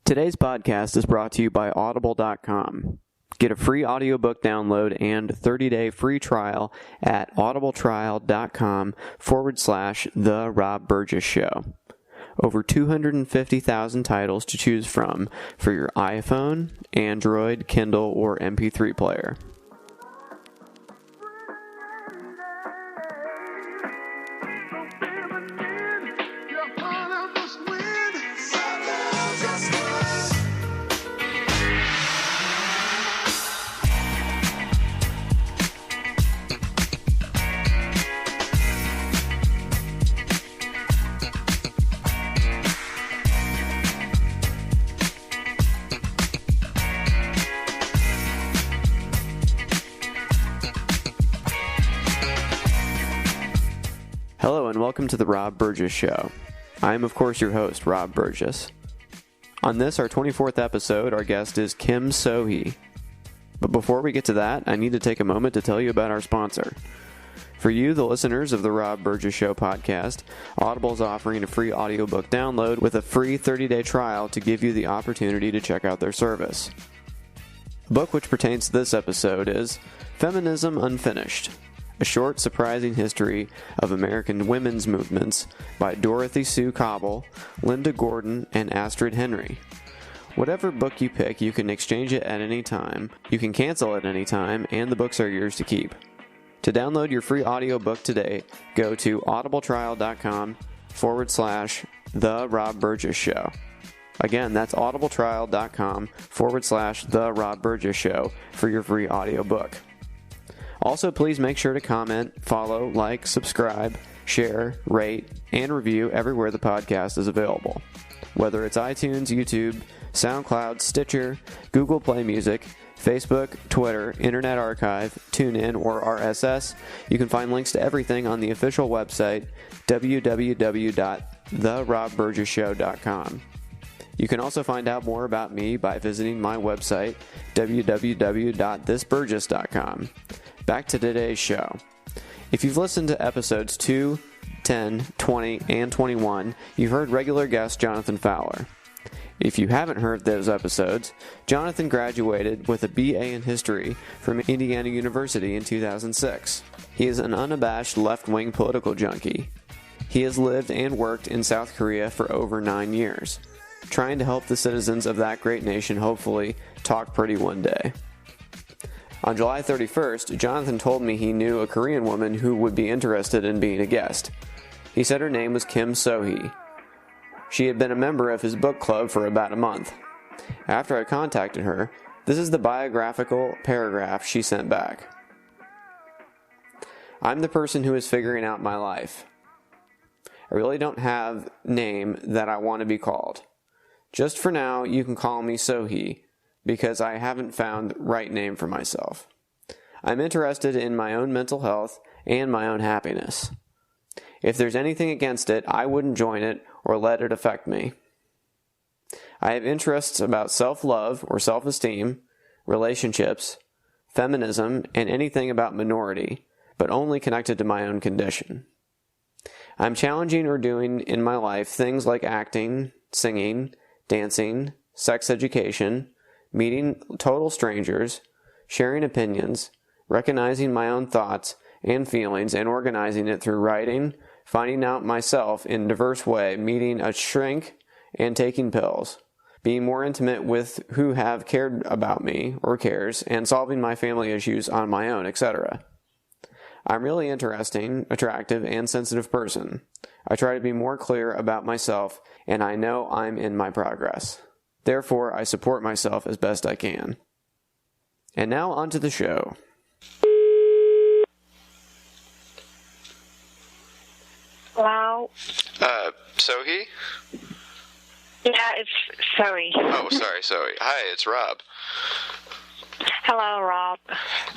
Today's podcast is brought to you by Audible.com. Get a free audiobook download and 30-day free trial at audibletrial.com/The Rob Burgess Show. Over 250,000 titles to choose from for your iPhone, Android, Kindle, or MP3 player. Hello and welcome to the Rob Burgess Show. I am of course your host, Rob Burgess. On this, our 24th episode, our guest is Kim So-hee. But before we get to that, I need to take a moment to tell you about our sponsor. For you, the listeners of the Rob Burgess Show podcast, Audible is offering a free audiobook download with a free 30-day trial to give you the opportunity to check out their service. The book which pertains to this episode is Feminism Unfinished, a short, surprising history of American women's movements by Dorothy Sue Cobble, Linda Gordon, and Astrid Henry. Whatever book you pick, you can exchange it at any time, you can cancel at any time, and the books are yours to keep. To download your free audiobook today, go to audibletrial.com/The Rob Burgess Show. Again, that's audibletrial.com/The Rob Burgess Show for your free audiobook. Also, please make sure to comment, follow, like, subscribe, share, rate, and review everywhere the podcast is available. Whether it's iTunes, YouTube, SoundCloud, Stitcher, Google Play Music, Facebook, Twitter, Internet Archive, TuneIn, or RSS, you can find links to everything on the official website, www.therobburgessshow.com. You can also find out more about me by visiting my website, www.thisburgess.com. Back to today's show. If you've listened to episodes 2, 10, 20, and 21, you've heard regular guest Jonathan Fowler. If you haven't heard those episodes, Jonathan graduated with a BA in History from Indiana University in 2006. He is an unabashed left-wing political junkie. He has lived and worked in South Korea for over 9 years, trying to help the citizens of that great nation hopefully talk pretty one day. On July 31st, Jonathan told me he knew a Korean woman who would be interested in being a guest. He said her name was Kim So-hee. She had been a member of his book club for about a month. After I contacted her, this is the biographical paragraph she sent back. I'm the person who is figuring out my life. I really don't have a name that I want to be called. Just for now, you can call me So-hee, because I haven't found the right name for myself. I'm interested in my own mental health and my own happiness. If there's anything against it, I wouldn't join it or let it affect me. I have interests about self-love or self-esteem, relationships, feminism, and anything about minority, but only connected to my own condition. I'm challenging or doing in my life things like acting, singing, dancing, sex education, meeting total strangers, sharing opinions, recognizing my own thoughts and feelings and organizing it through writing, finding out myself in a diverse way, meeting a shrink and taking pills, being more intimate with who have cared about me or cares, and solving my family issues on my own, etc. I'm really interesting, attractive, and sensitive person. I try to be more clear about myself, and I know I'm in my progress. Therefore, I support myself as best I can. And now on to the show. Hello? So-hee? Yeah, it's Zoe. Oh, sorry, Zoe. Hi, it's Rob. Hello, Rob.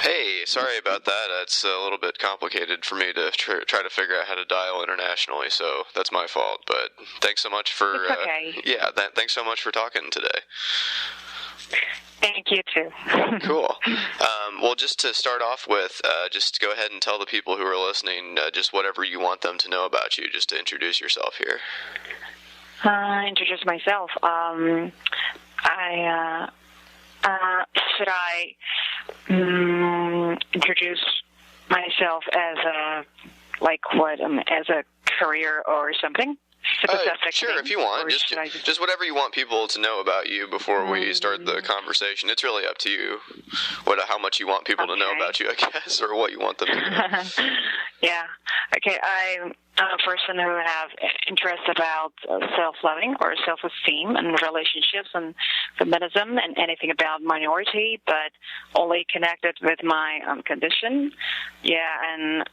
Hey, sorry about that. It's a little bit complicated for me to try to figure out how to dial internationally, so that's my fault. But thanks so much for... It's okay. Thanks so much for talking today. Thank you, too. Cool. Well, just to start off with, just go ahead and tell the people who are listening just whatever you want them to know about you, just to introduce yourself here. Introduce myself. Should I introduce myself as as a career or something? Sure, if you want. Just whatever you want people to know about you before we start the conversation. It's really up to you. How much you want people to know about you, I guess, or what you want them to know. Yeah. Okay. I'm a person who have interest about self-loving or self-esteem and relationships and feminism and anything about minority, but only connected with my condition. Yeah, and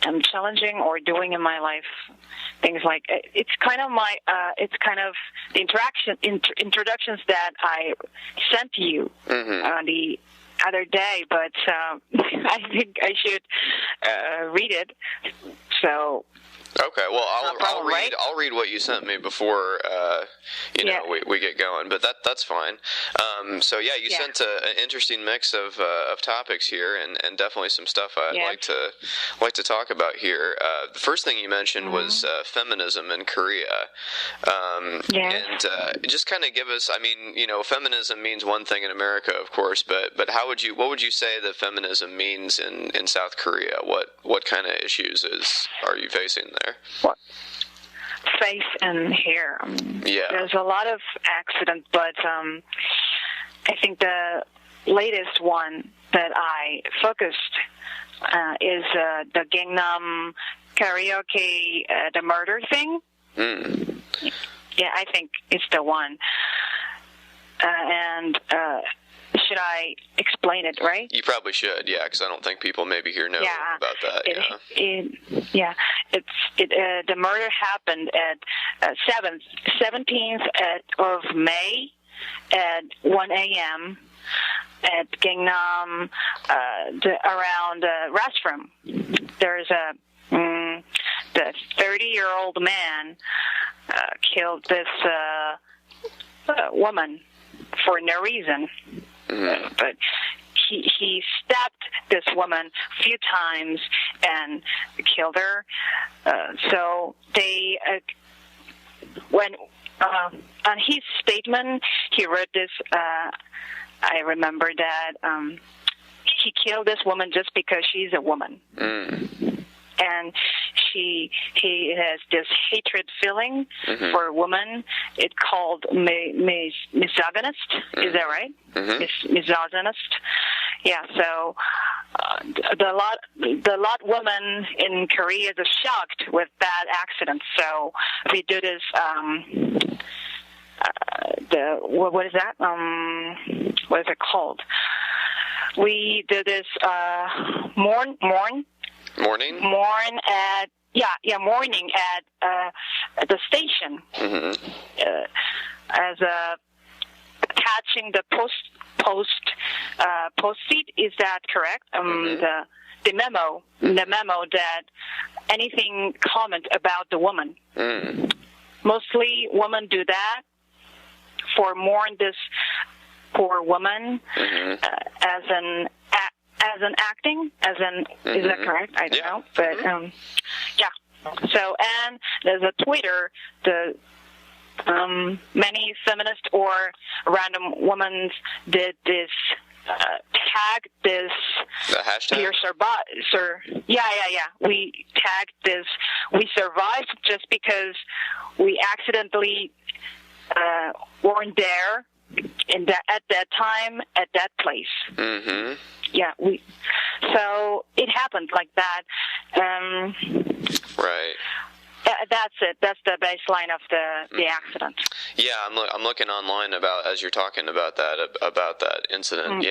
I'm challenging or doing in my life things like it's kind of the introductions that I sent to you the other day, but I think I should read it. So. Okay, well, I'll read what you sent me before we get going, but that's fine. You sent an interesting mix of topics here, and definitely some stuff I'd like to talk about here. The first thing you mentioned was feminism in Korea, and just kind of give us. I mean, feminism means one thing in America, of course, but what would you say that feminism means in South Korea? What kind of issues are you facing there? What? Face and hair. There's a lot of accidents, but I think the latest one that I focused is the Gangnam karaoke, the murder thing. Yeah, I think it's the one. Should I explain it, right? You probably should, because I don't think people maybe here know about that. The murder happened at 17th of May at 1 a.m. at Gangnam, around the restroom. There's the 30-year-old man killed this woman for no reason. But he stabbed this woman a few times and killed her. So they, when on his statement, he wrote this. I remember that he killed this woman just because she's a woman. And he has this hatred feeling for a woman. It's called misogynist. Is that right? Misogynist. Yeah. So the lot women in Korea are shocked with bad accidents. So we do this. What is that? What is it called? We do this morning at the station as attaching the post seat. Is that correct? The memo that anything comment about the woman. Mostly women do that for mourn this poor woman as an acting, is that correct? I don't know, but So, and there's a Twitter, many feminist or random women did this, tag this. The hashtag? We tagged this. We survived just because we accidentally weren't there at that time, at that place. Yeah, so it happened like that. Right. That's it. That's the baseline of the accident. Yeah, I'm looking online as you're talking about that incident.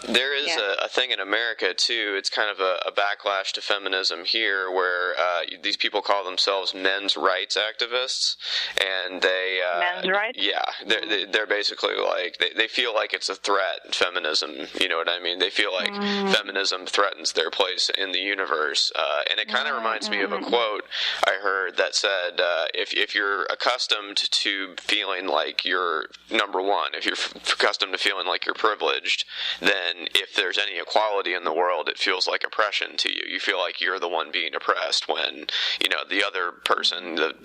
There is a thing in America too. It's kind of a backlash to feminism here, where these people call themselves men's rights activists, and they men's rights. Yeah, they're basically like they feel like it's a threat. Feminism, you know what I mean? They feel like feminism threatens their place in the universe, and it kind of reminds me of a quote I heard that said if you're accustomed to feeling like you're number one, if you're accustomed to feeling like you're privileged, then if there's any equality in the world, it feels like oppression to you. You feel like you're the one being oppressed when, you know, the other person, the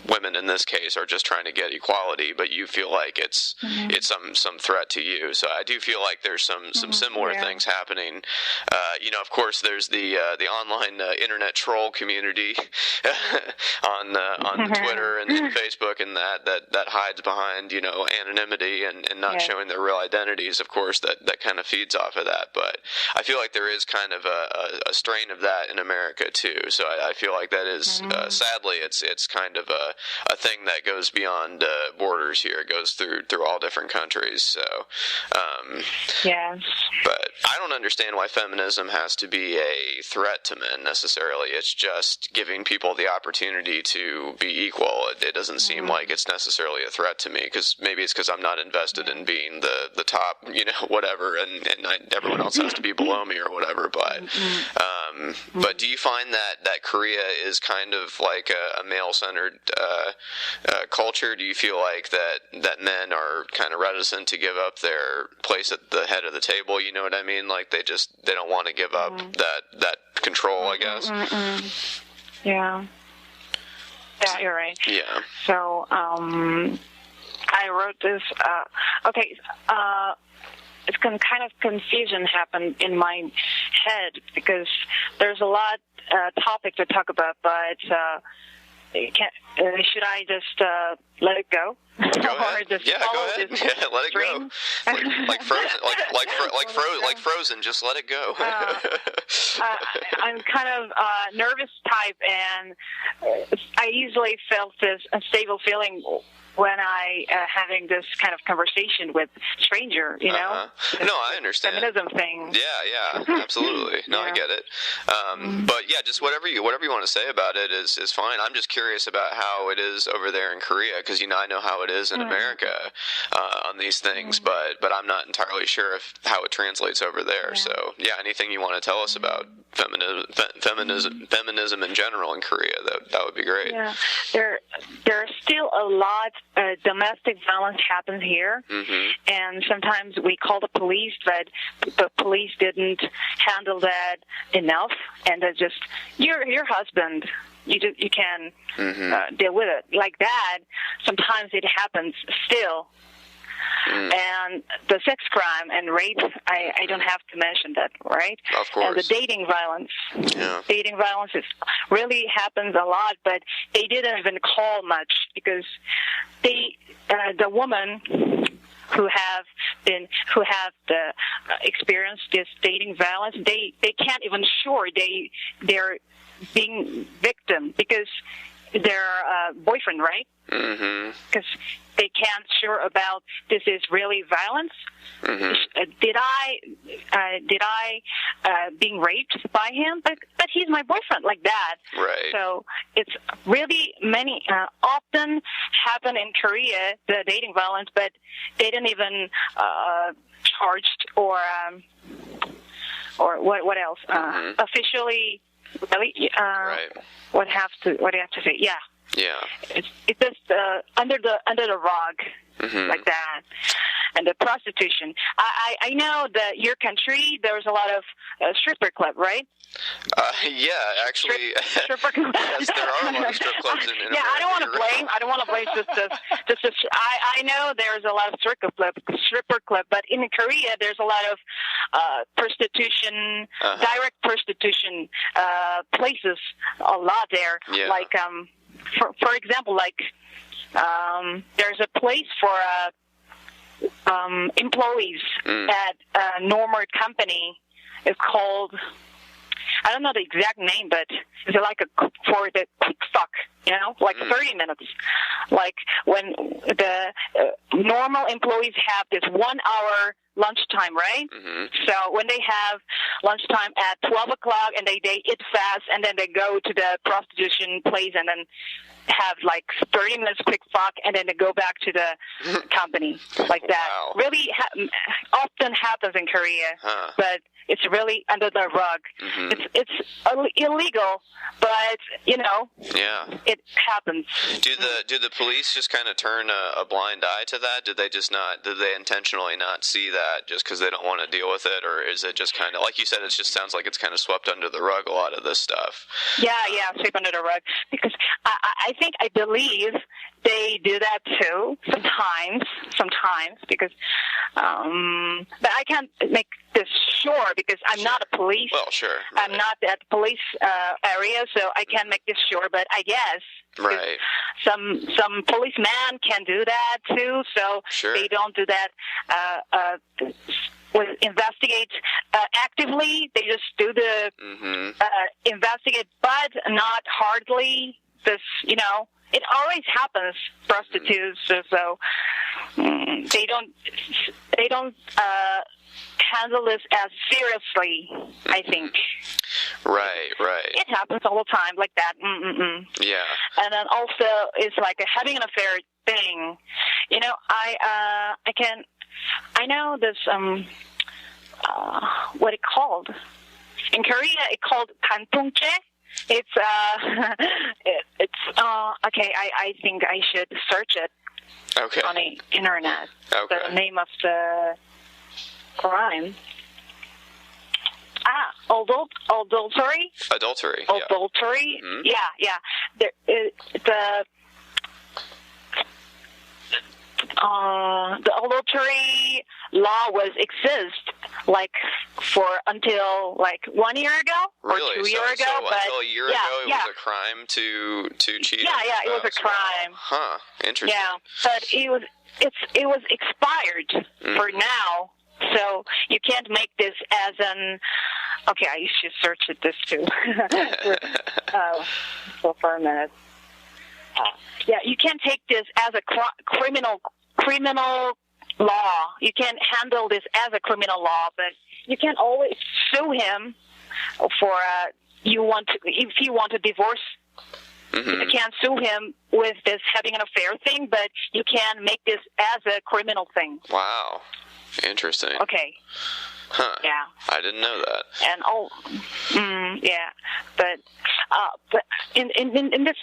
women in this case, are just trying to get equality, but you feel like it's some threat to you. So I do feel like there's some similar things happening. You know, of course, there's the online internet troll community on Twitter and Facebook, and that hides behind, you know, anonymity and not showing their real identities. Of course, that kind of feeds off of that. But I feel like there is kind of a strain of that in America too. So I feel like that is sadly it's kind of a thing that goes beyond borders here. It goes through all different countries. So but I don't understand why feminism has to be a threat to men necessarily. It's just giving people the opportunity to be equal. It doesn't seem like it's necessarily a threat to me, because maybe it's because I'm not invested in being the top, you know, whatever, and everyone else has to be below me or whatever. But but do you find that Korea is kind of like a male-centered culture? Do you feel like that men are kind of reticent to give up their place at the head of the table? You know what I mean? Like they don't want to give up that control, I guess. Yeah, you're right. Yeah. So I wrote this. It's kind of confusion happened in my head because there's a lot topic to talk about, but should I just let it go? Go ahead. Or just go ahead. This let it go. Like Frozen, like Frozen. Just let it go. I'm kind of nervous type, and I easily felt this unstable feeling when I having this kind of conversation with stranger, you know. No, I understand. Feminism thing. Yeah, absolutely. No, I get it. But yeah, just whatever you want to say about it is fine. I'm just curious about how it is over there in Korea, because you know I know how it is in America on these things, but I'm not entirely sure how it translates over there. So yeah, anything you want to tell us about feminism in general in Korea, that would be great. Yeah, there's still a lot. Domestic violence happens here, and sometimes we call the police, but the police didn't handle that enough, and they're just your husband. You can deal with it like that. Sometimes it happens still. And the sex crime and rape, I don't have to mention that, right? Of course. And the dating violence. Yeah. Dating violence really happens a lot, but they didn't even call much because the woman who have experienced this dating violence, they can't even sure they're being victim because their boyfriend, right? Because they can't sure about this is really violence. Did I being raped by him? But he's my boyfriend, like that. Right. So it's really many often happen in Korea, the dating violence, but they didn't even charged or what else officially. Really? Right. What do you have to say? Yeah. Yeah. It's just under the rug, like that. And the prostitution. I know that your country there's a lot of stripper club, right? Yeah, actually. Stripper club. Yes, there are a lot of strip clubs in America. I don't want to blame. I know there's a lot of stripper club, but in Korea there's a lot of prostitution, direct prostitution places. A lot there. Yeah. Like for example, like there's a place for employees at a normal company. It's called, I don't know the exact name, but it's like for the quick stock. like 30 minutes. Like when the normal employees have this 1 hour lunchtime, right? Mm-hmm. So when they have lunchtime at 12 o'clock and they eat fast and then they go to the prostitution place and then have like 30 minutes quick fuck and then they go back to the company like that. Wow. Really often happens in Korea, but it's really under the rug. Mm-hmm. It's illegal, but Yeah. it happens. Do the police just kind of turn a blind eye to that? Did they intentionally not see that just because they don't want to deal with it, or is it just kind of like you said? It just sounds like it's kind of swept under the rug. A lot of this stuff. Yeah, sweep under the rug, because I believe they do that too sometimes because but I can't make this sure because I'm not a police. Well, sure. Right. I'm not at the police area, so I can't make this sure, but I guess right. Some policemen can do that too, so sure. They don't do that investigate actively. They just do the investigate, but not hardly. This, it always happens. Prostitutes, so they don't handle this as seriously. I think. Right. It happens all the time, like that. Yeah. And then also, it's like having an affair thing. I know this. What it called in Korea? It called 간통죄. It's okay. I think I should search it on the internet. Okay. The name of the crime. Adultery. Adultery. Adultery. Yeah. Yeah. The adultery law exist until 1 year ago or really? 2 years ago. So but until a year ago, it was a crime to cheat. Yeah, it was a crime. Huh. Interesting. Yeah, but it was expired for now, so you can't make this as an. Okay, I should search this too. For a minute. Yeah, you can't take this as a criminal law. You can't handle this as a criminal law, but you can always sue him for if you want to divorce. You can't sue him with this having an affair thing, but you can make this as a criminal thing. Wow, interesting. Okay. Huh. Yeah. I didn't know that. And but in this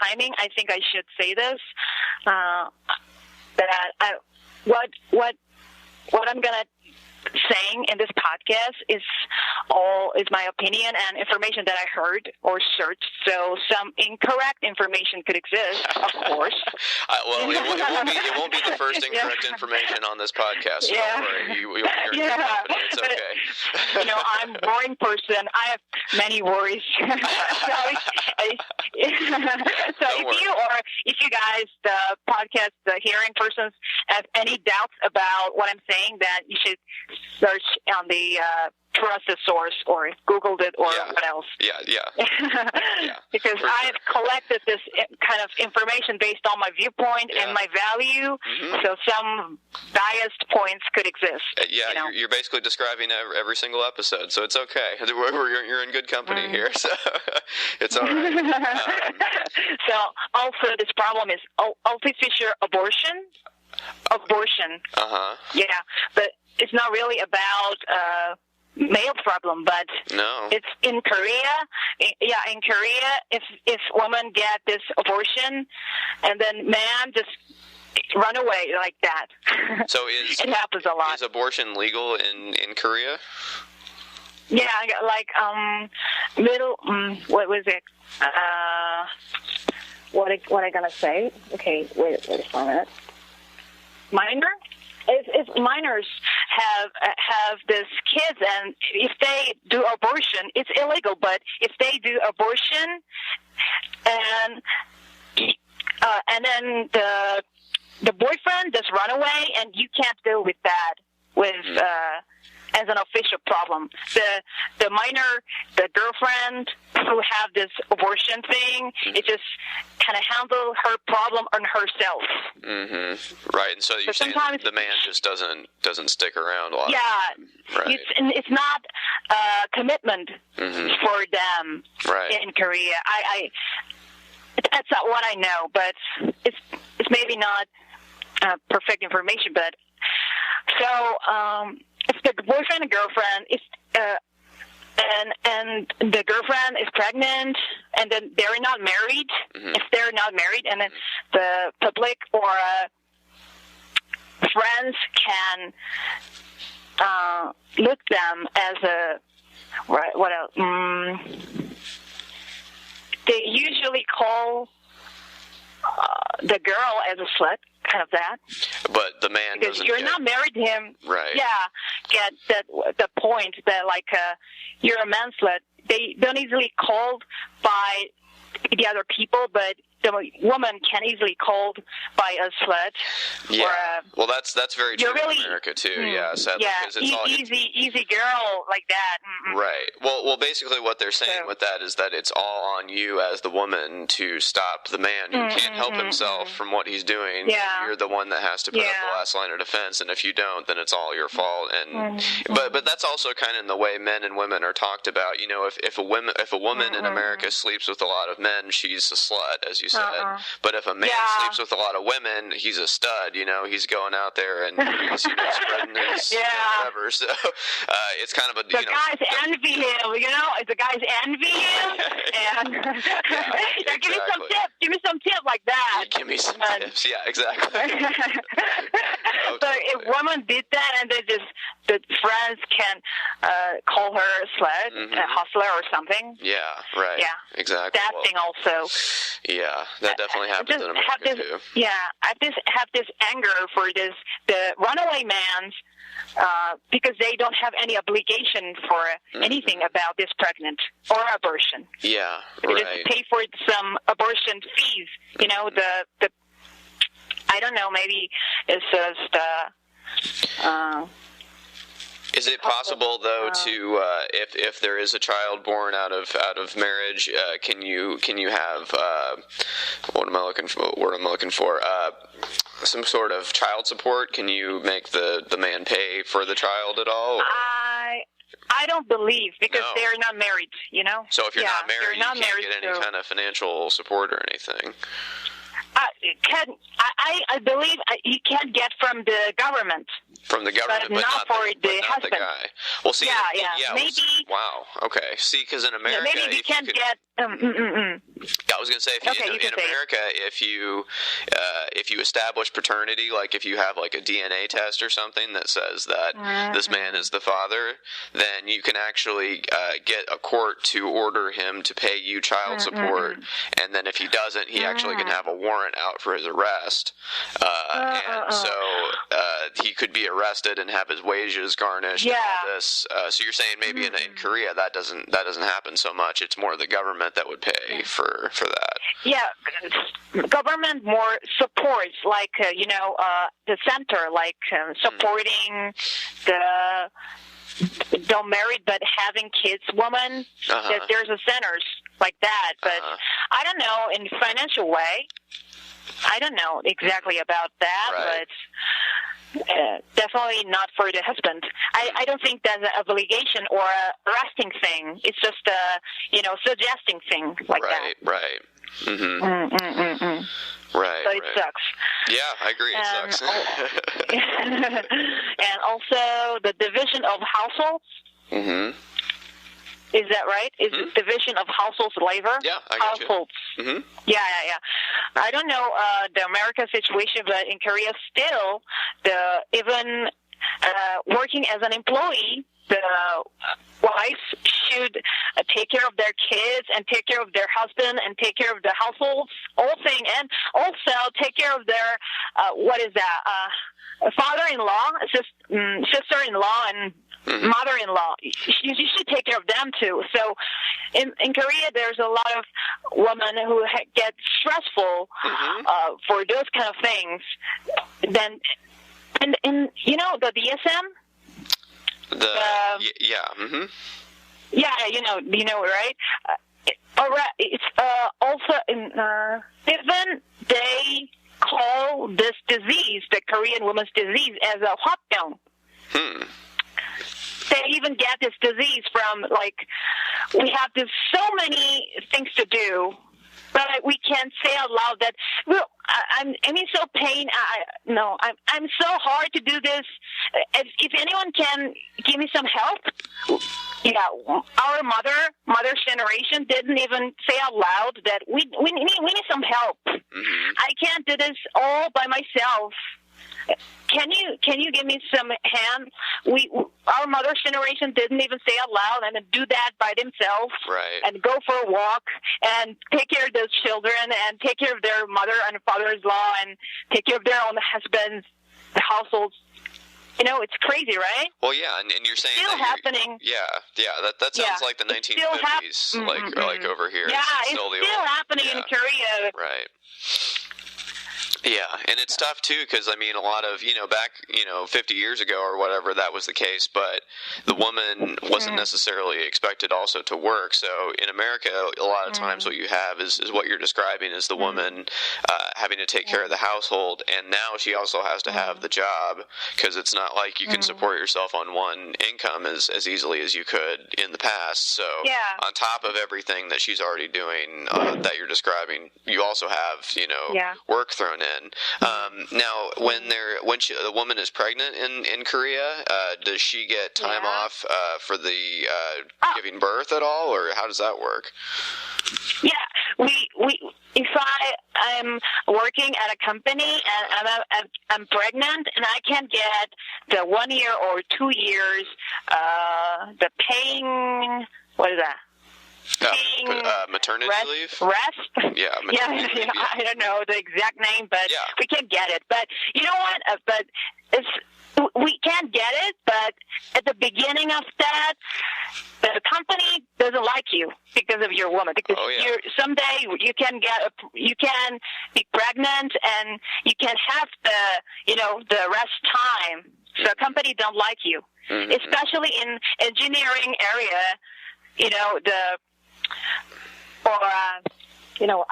timing, I think I should say this that what I'm gonna saying in this podcast is my opinion and information that I heard or searched. So some incorrect information could exist, of course. Well, it won't be the first incorrect information on this podcast. So don't worry. You'll hear it. It's okay. I'm a boring person. I have many worries. If you guys, the podcast, the hearing persons, have any doubts about what I'm saying, that you should search on the trusted source or Googled it or what else. Yeah. Because I've collected this kind of information based on my viewpoint and my value, so some biased points could exist. You're basically describing every single episode, so it's okay. You're in good company here, so it's all right. So also this problem is artificial abortion. Yeah, but it's not really about male problem, but no, it's in Korea. In Korea, if women get this abortion and then man just run away like that. So it happens a lot. Is abortion legal in Korea? Yeah, what was it? What I gonna say? Okay, wait a minute. Minor? If minors have this kids, and if they do abortion, it's illegal. But if they do abortion, and then the boyfriend just run away, and you can't deal with that. And as an official problem. The minor, the girlfriend who have this abortion thing, it just kind of handle her problem on herself. Mm-hmm. Right, and so you're saying the man just doesn't stick around a lot. Yeah, right. It's not a commitment for them in Korea. That's not what I know, but it's maybe not perfect information. But so if the boyfriend and girlfriend is and the girlfriend is pregnant, and then they're not married. If they're not married, and then the public or friends can look them as a what else? They usually call the girl as a slut, kind of that. But the man because doesn't you're not married to him. Right. Yeah, get the point that like you're a man slut. They don't easily called by the other people, but the woman can easily called by a slut. Yeah. Or well, that's very true really, in America too. Yeah, sadly, because it's all easy girl like that. Right. Well, basically, what they're saying with that is that it's all on you as the woman to stop the man who can't help himself from what he's doing. Yeah. You're the one that has to put up the last line of defense, and if you don't, then it's all your fault. And but that's also kind of in the way men and women are talked about. You know, if a woman in America sleeps with a lot of men, she's a slut, as you said. But if a man sleeps with a lot of women, he's a stud. You know, he's going out there and he's spreading his whatever. So it's kind of a the guys envy him. You know, the guys envy him, and give me some tips. Give me some tips like that. Yeah, give me some tips. Yeah, exactly. So if women did that, and they just the friends can call her a slut, a hustler, or something. Yeah. Right. Yeah. Exactly. That thing also. Yeah, that definitely happens in America too. Yeah, I just have this anger for the runaway mans because they don't have any obligation for anything about this pregnant or abortion. Yeah, they just pay for some abortion fees. You know, the I don't know, maybe it's just. Is it possible though to if there is a child born out of marriage, can you have what am I looking for? Some sort of child support? Can you make the man pay for the child at all? I don't believe because they're not married. You know. So if you're not married, you can't get any kind of financial support or anything. I believe you can get from the government. From the government, but not for the husband. The guy. Well, see, maybe. Wow. Okay. See, because in America, maybe you can't get. I was going to say, in America, if you establish paternity, like if you have like a DNA test or something that says that this man is the father, then you can actually get a court to order him to pay you child support, and then if he doesn't, he actually can have a warrant out for his arrest, and so he could be arrested and have his wages garnished. And all this. So you're saying maybe in Korea that doesn't happen so much. It's more the government that would pay for that. Yeah, government more supports like the center, like supporting the don't married but having kids woman. That there's a centers like that, but I don't know in financial way. I don't know exactly about that, but definitely not for the husband. I don't think that's an obligation or a arresting thing. It's just a suggesting thing like that. Right. Right. Right. So it sucks. Yeah, I agree. It sucks. And also the division of households. Is that right? Is it division of households labor? Yeah, I got households. You. Yeah. I don't know the American situation, but in Korea still, even working as an employee, the wives should take care of their kids and take care of their husband and take care of the households, all thing, and also take care of their father-in-law, sister-in-law, and mother-in-law. You should take care of them too. So in Korea, there's a lot of women who get stressful for those kind of things. Then, and the DSM. Yeah. Mm-hmm. Yeah, you know, right? It's also in even they call this disease, the Korean woman's disease, as a hwapyeong. They even get this disease from, like, we have so many things to do, but we can't say out loud that, well, I'm in so pain. I'm so hard to do this. If anyone can give me some help. Yeah, our mother's generation didn't even say out loud that we need some help. Mm-hmm. I can't do this all by myself. Can you give me some hand? Our mother's generation didn't even say out loud and do that by themselves, right? And go for a walk and take care of those children and take care of their mother and father-in-law and take care of their own husbands, the households. You know, it's crazy, right? Well, yeah, and you're saying still that happening. That sounds like the 1950s, like over here. Yeah, it's still happening in Korea. Right. Yeah, and it's tough too because I mean a lot of back 50 years ago or whatever that was the case, but the woman wasn't necessarily expected also to work. So in America, a lot of times what you have is what you're describing is the woman having to take care of the household, and now she also has to have the job because it's not like you can support yourself on one income as easily as you could in the past. So on top of everything that she's already doing that you're describing, you also have work thrown in. Now, when the woman is pregnant in Korea, does she get time off for the giving birth at all, or how does that work? Yeah, if I'm working at a company and I'm pregnant and I can get the 1 year or 2 years, the paying, what is that? Maternity leave? Rest? Yeah, maternity leave, yeah. I don't know the exact name, but we can get it. But you know what? We can't get it, but at the beginning of that, the company doesn't like you because of your woman. Because someday you can be pregnant and you can have the rest time. So the company don't like you, especially in engineering area.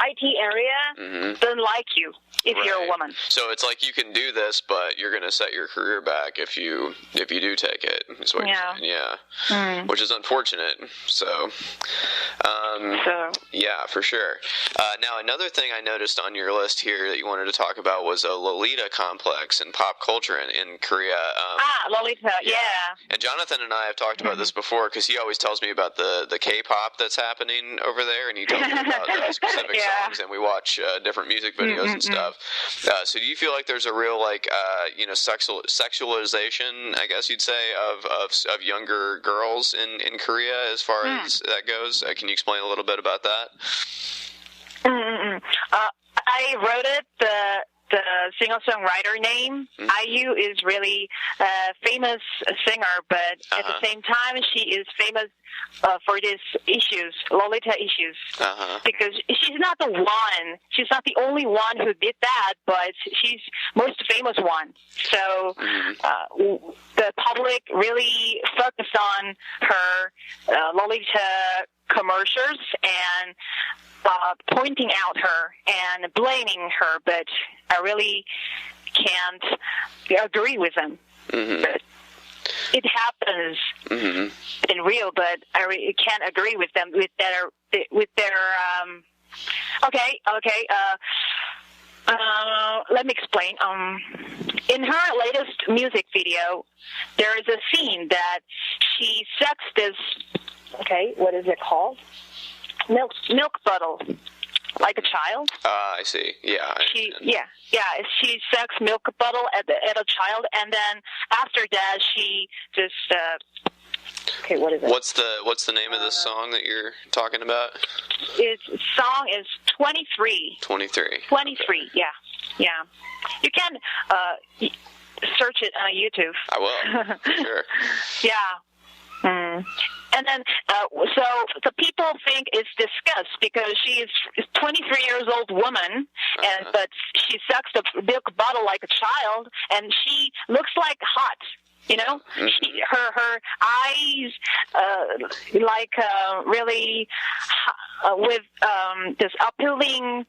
IT area doesn't like you if you're a woman. So it's like you can do this, but you're going to set your career back if you do take it. Is what you're saying. Yeah. Which is unfortunate. So, yeah, for sure. Now, another thing I noticed on your list here that you wanted to talk about was a Lolita complex in pop culture in Korea. Lolita, yeah. And Jonathan and I have talked about this before because he always tells me about the K-pop that's happening over there, and he tells me about specific songs, and we watch different music videos and stuff. So do you feel like there's a real sexualization, I guess you'd say, of younger girls in Korea as far as that goes? Can you explain a little bit about that? I wrote it. The singer-songwriter name, IU, is really a famous singer, but at the same time, she is famous for these issues, Lolita issues, because she's not the one. She's not the only one who did that, but she's most famous one. So the public really focused on her Lolita commercials and pointing out her and blaming her, but I really can't agree with them. It happens in real, but I really can't agree with them with their. Let me explain. In her latest music video, there is a scene that she sucks this. Okay, what is it called? Milk bottle, like a child. I see. Yeah. She sucks milk bottle at a child, and then after that, she just. Okay, what is it? What's the name of this song that you're talking about? Its song is 23. 23. 23. Okay. Yeah. You can search it on YouTube. I will. For sure. Yeah. And then, so the people think it's disgust because she is a 23-year-old woman, but she sucks the milk bottle like a child, and she looks like hot. You know, her eyes, really with this appealing.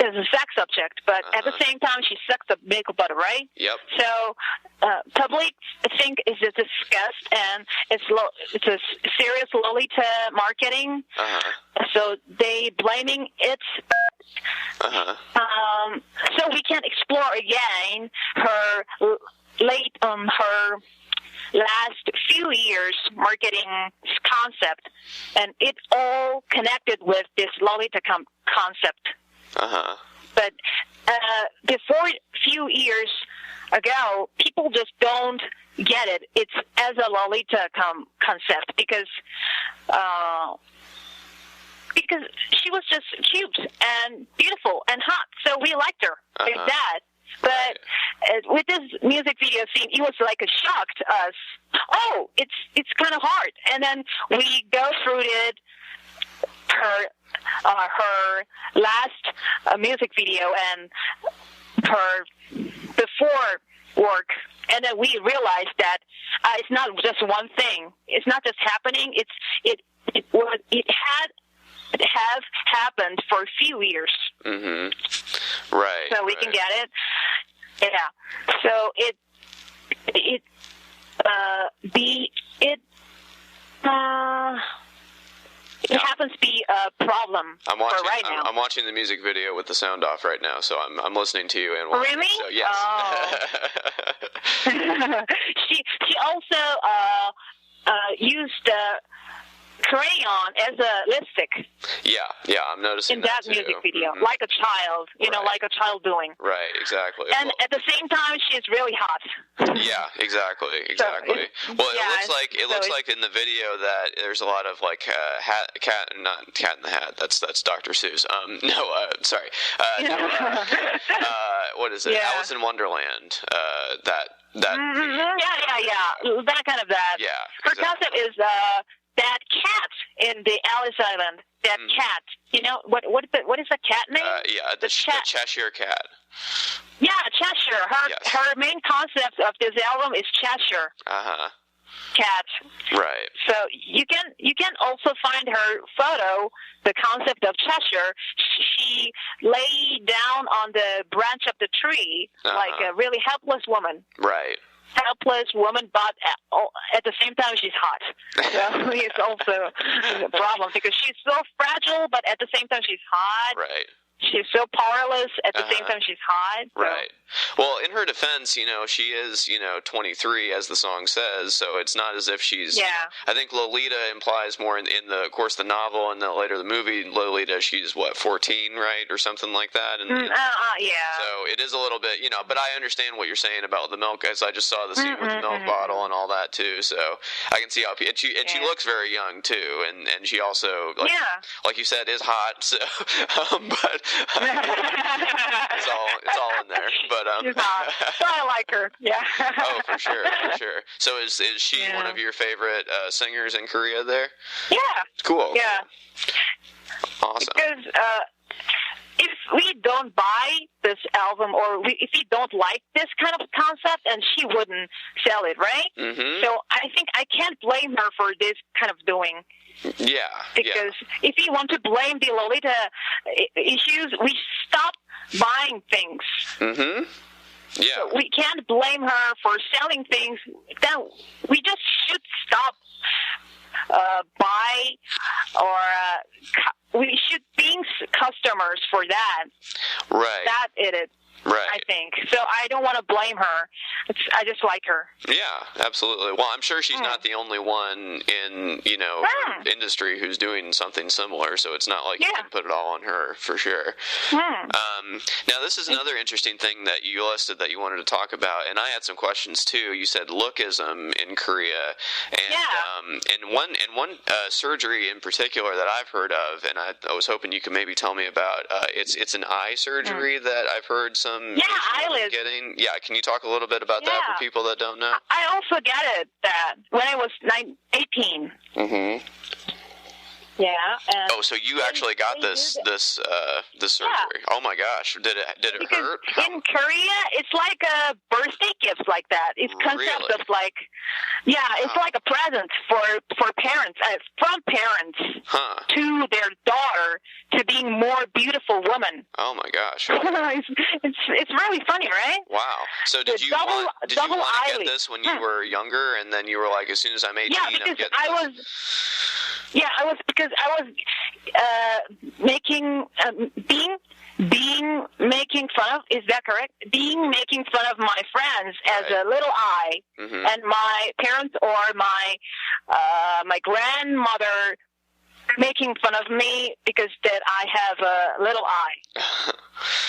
As a sex object, but at the same time, she sucks the milk butter, right? Yep. So, public think is a disgust, and it's a serious Lolita marketing. So they blaming it. So we can explore again her her last few years marketing concept, and it's all connected with this Lolita concept. But before a few years ago, people just don't get it. It's as a Lolita concept because she was just cute and beautiful and hot, so we liked her like that. But with this music video scene, it was like a shock to us. Oh, it's kind of hard, and then we go through it. Her last music video and her before work, and then we realized that it's not just one thing. It's not just happening. It has happened for a few years. Right. So we can get it. Yeah. So it happens to be a problem for right now. I'm watching the music video with the sound off right now, so I'm listening to you and watching. Really? So, yes. Oh. She also used crayon as a lipstick. Yeah, I'm noticing in that music video, like a child, like a child doing. Right, exactly. And at the same time, she's really hot. Yeah, exactly. So Well, it looks like in the video that there's a lot of like cat in the hat. That's Dr. Seuss. What is it? Yeah. Alice in Wonderland. That. Yeah. That kind of that. Yeah. Her concept is that cat in the Alice Island. That cat. You know what is the cat name? The Cheshire Cat. Yeah, Cheshire. Her main concept of this album is Cheshire. Cat. Right. So you can also find her photo, the concept of Cheshire. She lay down on the branch of the tree like a really helpless woman. Right. Helpless woman, but at the same time she's hot. So it's also a problem because she's so fragile, but at the same time she's hot. Right. She's so powerless. At the same time, she's hot. So. Right. Well, in her defense, she is, 23, as the song says. So it's not as if she's. Yeah. I think Lolita implies more in the, of course, the novel and then later the movie. Lolita, she's 14, right, or something like that. And yeah. So it is a little bit, But I understand what you're saying about the milk, as I just saw the scene with the milk bottle and all that too. So I can see how. And she looks very young too, and she also, like you said, is hot. So, but. it's all in there, but I like her. Yeah. Oh, for sure. So is she one of your favorite singers in Korea there? Yeah. Cool. Yeah. Awesome. Because if we don't buy this album, or if we don't like this kind of concept, and she wouldn't sell it, right? So I think I can't blame her for this kind of doing. Yeah. Because if you want to blame the Lolita issues, we stop buying things. Yeah. So we can't blame her for selling things. Then we just should stop buy or we should be customers for that. Right. That it is. Right. I think. So I don't want to blame her. I just like her. Yeah, absolutely. Well, I'm sure she's not the only one in, industry who's doing something similar, so it's not like you can put it all on her, for sure. Now, this is another interesting thing that you listed that you wanted to talk about, and I had some questions, too. You said lookism in Korea, and one surgery in particular that I've heard of, and I was hoping you could maybe tell me about, it's an eye surgery that I've heard some eyelids getting. Yeah, can you talk a little bit about that for people that don't know? I also get it that when I was 18. Yeah. And so you actually got this surgery? Yeah. Oh my gosh! Did it because hurt? in Korea, it's like a birthday gift like that. It's concept Really? of like, it's like a present for parents, from parents to their daughter to being more beautiful woman. Oh my gosh! it's really funny, right? Wow. So did you want to get this when you were younger, and then you were like, as soon as I'm 18, yeah, I'm because getting I this? was making making fun of, is that correct? Making fun of my friends as a little eye, and my parents or my grandmother making fun of me because that I have a little eye.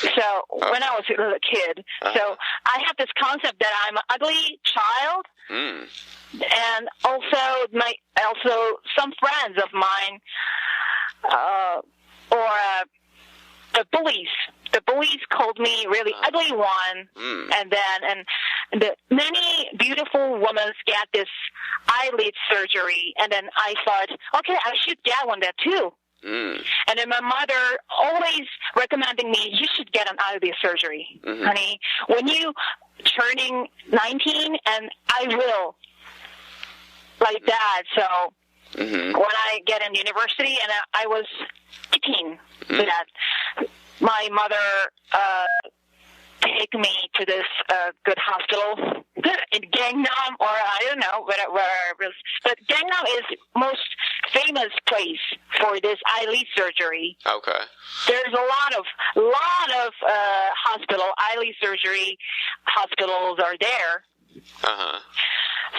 So when I was a little kid, so I have this concept that I'm an ugly child. And also some friends of mine, the bullies. The bullies called me really ugly one, and the many beautiful women get this eyelid surgery, and then I thought, okay, I should get one there too. And then my mother always recommending me, you should get an eyelid surgery, honey, when you turning 19, and I will. Like that. So when I get in university, and I was 18, that my mother take me to this good hospital in Gangnam, or I don't know where it was. But Gangnam is most famous place for this eyelid surgery. Okay. There's a lot of eyelid surgery hospitals are there.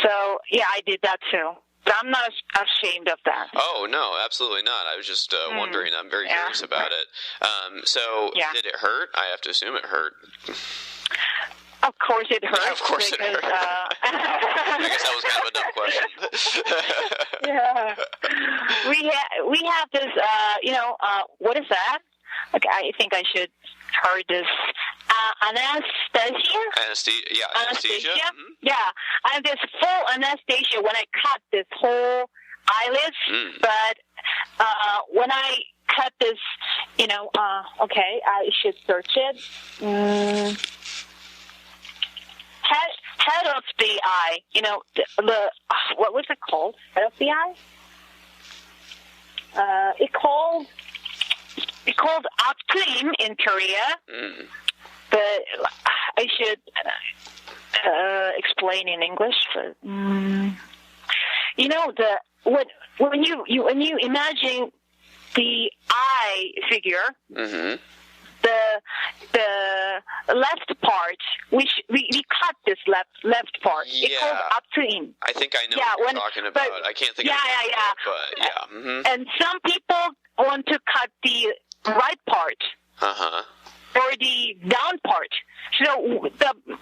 So, yeah, I did that too. But I'm not ashamed of that. Oh, no, absolutely not. I was just wondering. I'm very curious about it. Did it hurt? I have to assume it hurt. Of course it hurt. Yeah, of course it hurt. I guess that was kind of a dumb question. Yeah. We have this, what is that? Okay, I think I should heard this anesthesia. Anesthesia. Yeah, I have this full anesthesia when I cut this whole eyelids. But when I cut this, okay, I should search it. Head of the eye. The what was it called? Head of the eye. It's called upstream in Korea, but I should explain in English. But when you imagine the eye figure, the left part, we cut this left part. Yeah. It's called upstream. I think I know what you're talking about. I can't think of it. But yeah. And some people want to cut the right part. Or the down part. So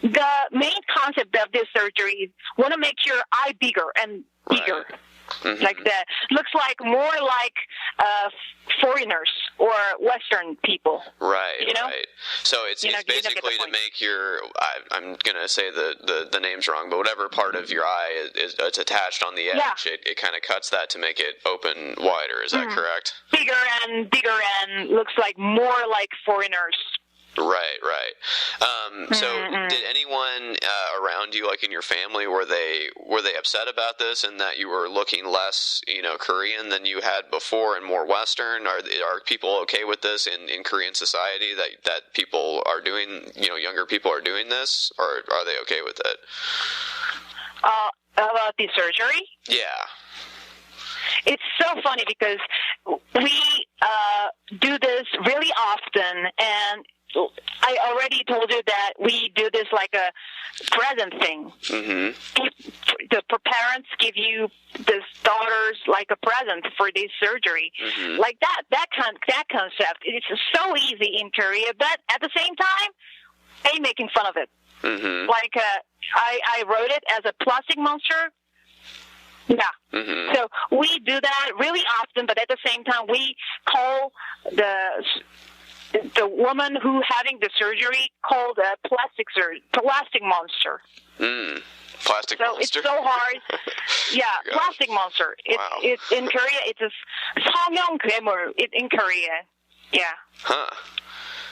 the main concept of this surgery is want to make your eye bigger and bigger. Like that. Looks like more like foreigners or Western people. Right, you know? Right. So it's basically to make your, I'm going to say the name's wrong, but whatever part of your eye it's attached on the edge, it kind of cuts that to make it open wider. Is that correct? Bigger and looks like more like foreigners. Right. So did anyone around you, like in your family, were they upset about this and that you were looking less, Korean than you had before and more Western? Are people okay with this in Korean society that people are doing, younger people are doing this, or are they okay with it? About the surgery? Yeah. It's so funny because we do this really often, and I already told you that we do this like a present thing. The parents give you the daughters like a present for this surgery, like that concept. It's so easy in Korea, but at the same time, they making fun of it. Like I wrote it as a plastic monster. Yeah. So we do that really often, but at the same time, we call the woman who having the surgery called a plastic monster. Plastic so monster. It's so hard. Yeah, plastic monster. It's in Korea. It's a 성형 괴물. In Korea. Yeah. Huh.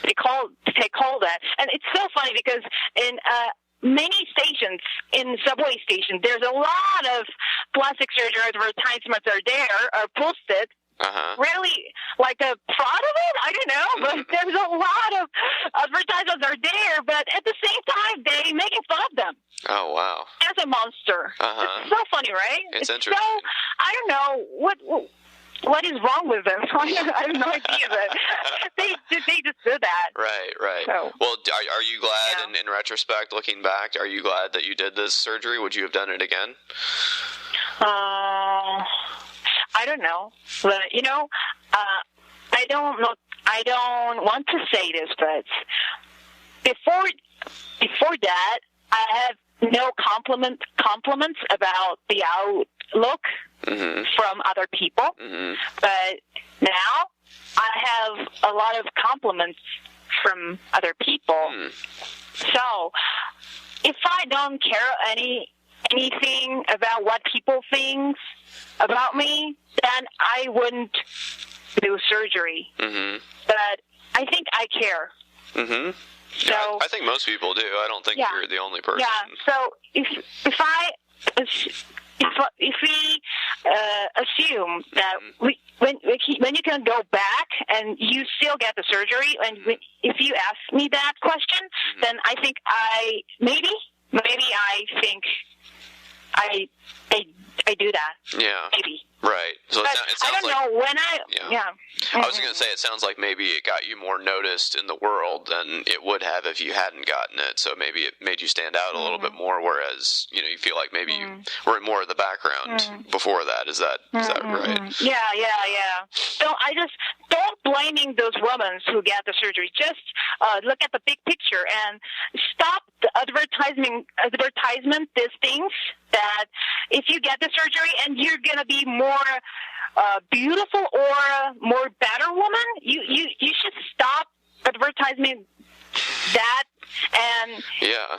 They call that, and it's so funny because in many stations, in subway stations, there's a lot of plastic surgery advertisements are posted. Really, like a fraud of it? I don't know, but there's a lot of advertisements are there, but at the same time, they making fun of them. Oh, wow. As a monster. It's so funny, right? It's interesting. So, I don't know, what is wrong with them? I have no idea, but they just do that. Right. So, well, are you glad in retrospect, looking back, are you glad that you did this surgery? Would you have done it again? I don't know, but I don't know. I don't want to say this, but before that, I have no compliments about the outlook from other people. But now I have a lot of compliments from other people. So if I don't care anything about what people think about me, then I wouldn't do surgery. But I think I care. So I think most people do. I don't think you're the only person. Yeah. So if we assume that when you can go back and you still get the surgery, and if you ask me that question, then I think maybe I think I do that. Yeah. Maybe. Right. So it sounds I don't know when I. Yeah. I was going to say, it sounds like maybe it got you more noticed in the world than it would have if you hadn't gotten it. So maybe it made you stand out a little bit more. Whereas you feel like maybe you were in more of the background before that. Is that right? Yeah. Don't blaming those women who get the surgery. Just look at the big picture and stop the advertisement. These things that if you get the surgery and you're gonna be more beautiful or more better woman, you should stop advertising that, and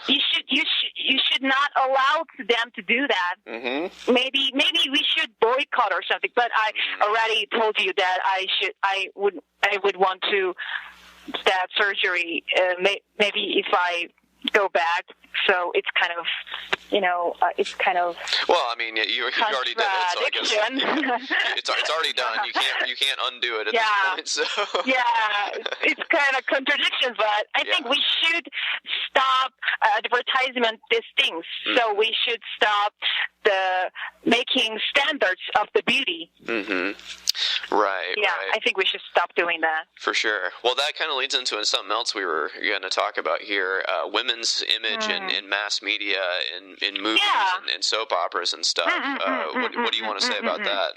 you should not allow them to do that. Maybe we should boycott or something. But I already told you that I would want to that surgery. Maybe if I go back. So it's kind of, Well, I mean, you already did it, so I guess it's already done. You can't undo it at this point. So it's kind of contradiction, but I think we should stop advertisement these things. So we should stop the making standards of the beauty. Right. Yeah, right. I think we should stop doing that. For sure. Well, that kind of leads into something else we were going to talk about here: women's image in mass media, in movies and soap operas and stuff. What do you want to say about that?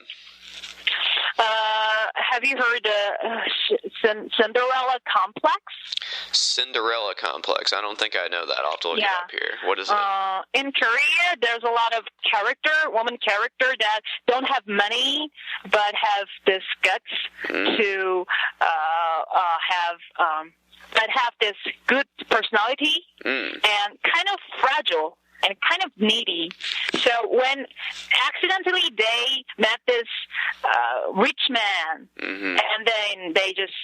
Have you heard Cinderella Complex? Cinderella Complex. I don't think I know that. I'll have to look it up here. What is it? In Korea, there's a lot of woman character that don't have money but have this guts to have this good personality and kind of fragile and kind of needy. So when accidentally they met this rich man, and then they just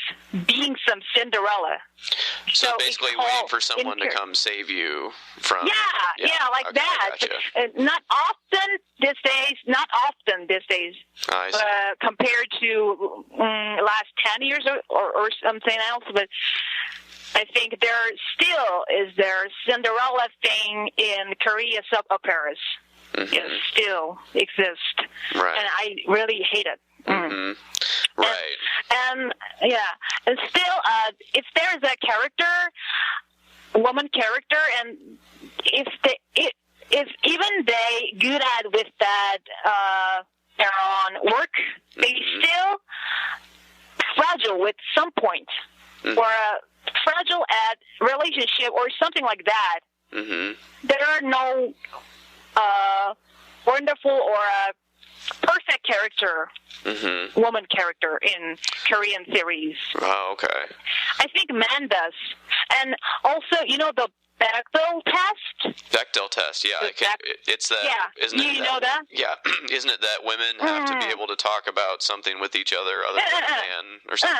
being some Cinderella. So basically waiting for someone to come save you from... like that. Gotcha. Not often these days, compared to last 10 years or something else, but I think there still is Cinderella thing in Korea soap operas. It still exists, right. And I really hate it. Right. And still, if there is a woman character, and if even they good at with that their own work, they still fragile with some point, or fragile at relationship or something like that. There are no wonderful or perfect character, woman character in Korean series. Oh, okay. I think man does. And also, the Bechdel test? Bechdel test, yeah. It's that. Yeah. Isn't it you know that? Yeah. Isn't it that women have to be able to talk about something with each other other than a man or something?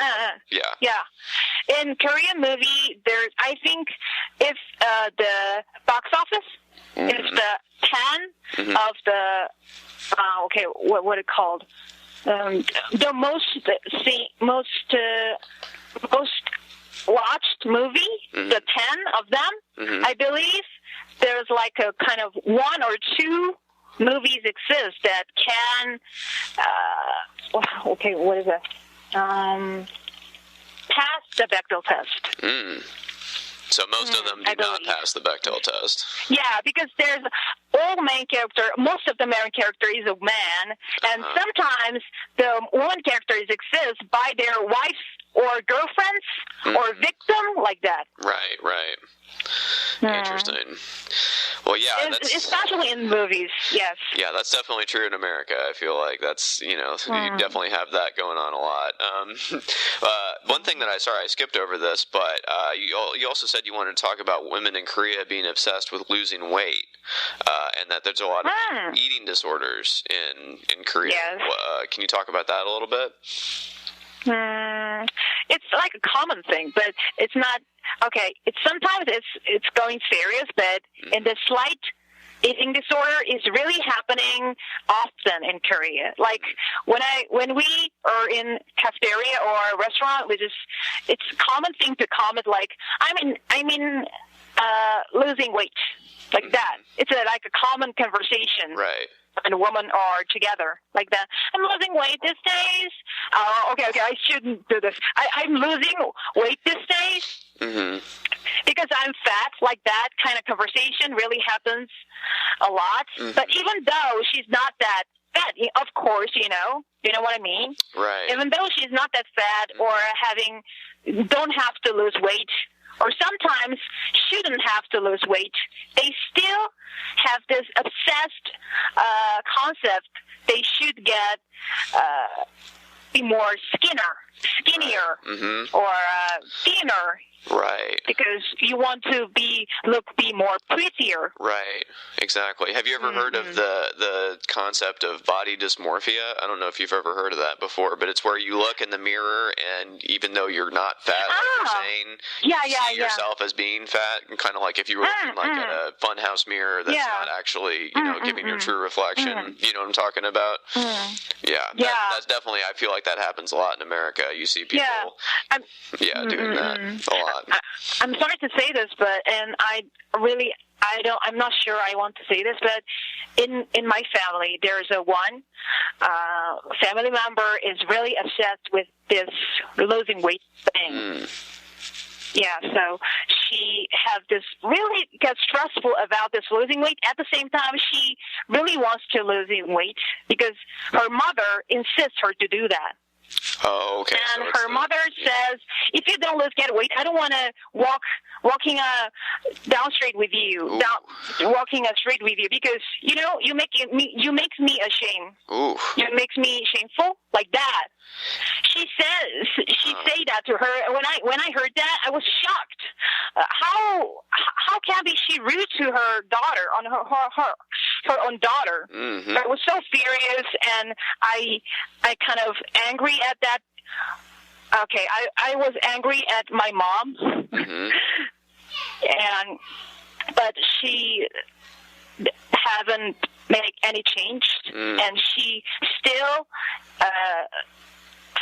Yeah. Yeah. In Korean movie, I think if the box office, if the 10 of the, what it called? The most watched movie, the 10 of them, I believe there's like a kind of one or two movies exist that can, what is it? Pass the Bechdel test. So most of them do not pass the Bechdel test. Yeah, because there's most of the main character is a man, and sometimes the woman characters exist by their wives or girlfriends or victim, like that. Right. Interesting. Well, yeah, especially in movies. Yes. Yeah, that's definitely true in America. I feel like that's you definitely have that going on a lot. One thing that I skipped over this, but you also said you wanted to talk about women in Korea being obsessed with losing weight, and that there's a lot of eating disorders in Korea. Yes. Can you talk about that a little bit? It's like a common thing, but it's not. Okay, sometimes it's going serious, but in the slight eating disorder is really happening often in Korea. Like when we are in cafeteria or restaurant, it's a common thing to comment like I mean losing weight, like that. It's like a common conversation. Right. And a woman are together like that. I'm losing weight these days. Okay, I shouldn't do this. I'm losing weight these days because I'm fat. Like that kind of conversation really happens a lot. But even though she's not that fat, of course, you know what I mean. Right. Even though she's not that fat or don't have to lose weight, or sometimes shouldn't have to lose weight, they still have this obsessed concept they should get be more skinnier or thinner. Right. Because you want to be more prettier. Right. Exactly. Have you ever heard of the concept of body dysmorphia? I don't know if you've ever heard of that before, but it's where you look in the mirror and even though you're not fat, like you're saying, you see yourself as being fat, and kind of like if you were looking like at a funhouse mirror that's not actually, giving your true reflection. You know what I'm talking about? Yeah. That's definitely, I feel like that happens a lot in America. You see people doing that a lot. I'm sorry to say this, but I'm not sure I want to say this, but in my family, there's one family member is really obsessed with this losing weight thing. Yeah, so she has this really gets stressful about this losing weight. At the same time, she really wants to lose weight because her mother insists her to do that. Oh, okay. And her mother says, if you don't get weight, I don't want to walking down straight with you, walking a street with you, because you make me ashamed. Ooh. You makes me shameful, like that. She say that to her. When I heard that, I was shocked. How can she rude to her daughter, on her own daughter? I was so furious, and I kind of angry at that. Okay, I was angry at my mom, but she haven't made any change, and she still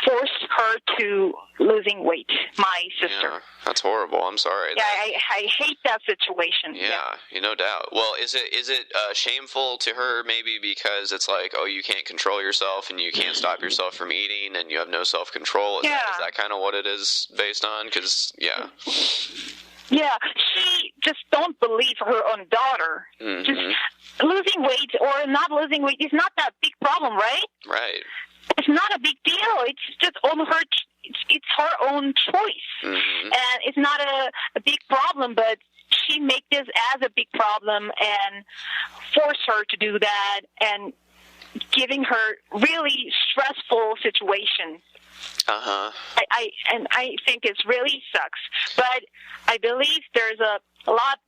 forced her to losing weight, my sister. Yeah, that's horrible. I'm sorry. Yeah, I hate that situation. Yeah, no doubt. Well, is it shameful to her maybe because it's like, oh, you can't control yourself and you can't stop yourself from eating and you have no self-control? Is that kind of what it is based on? Because, Yeah, she just don't believe her own daughter. Just losing weight or not losing weight is not that big problem, right? Right. It's not a big deal. It's just on her. It's her own choice, and it's not a big problem. But she make this as a big problem and force her to do that, and giving her really stressful situation. I think it really sucks, but I believe there's a lot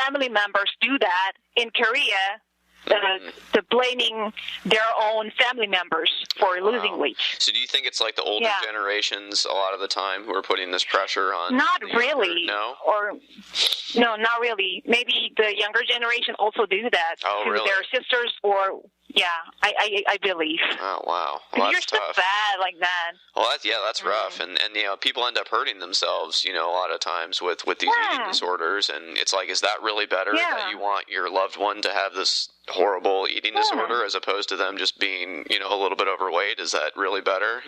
family members do that in Korea. The blaming their own family members for losing weight. So do you think it's like the older generations a lot of the time who are putting this pressure on? Not really. No? No, not really. Maybe the younger generation also do that to their sisters or... Yeah, I believe. Oh, wow. Well, you're that's tough. so bad like that. Well, that's rough. And people end up hurting themselves, a lot of times with these eating disorders. And it's like, is that really better that you want your loved one to have this horrible eating disorder as opposed to them just being, a little bit overweight? Is that really better,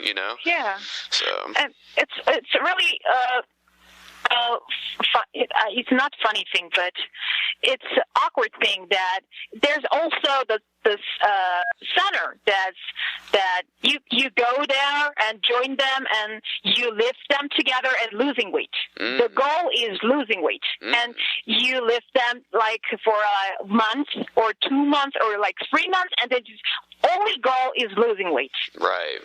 Yeah. So. And it's really... it's not funny thing, but it's an awkward thing that there's also this center that you go there and join them and you lift them together and losing weight. The goal is losing weight, and you lift them like for a month or 2 months or like 3 months, and then only goal is losing weight. Right.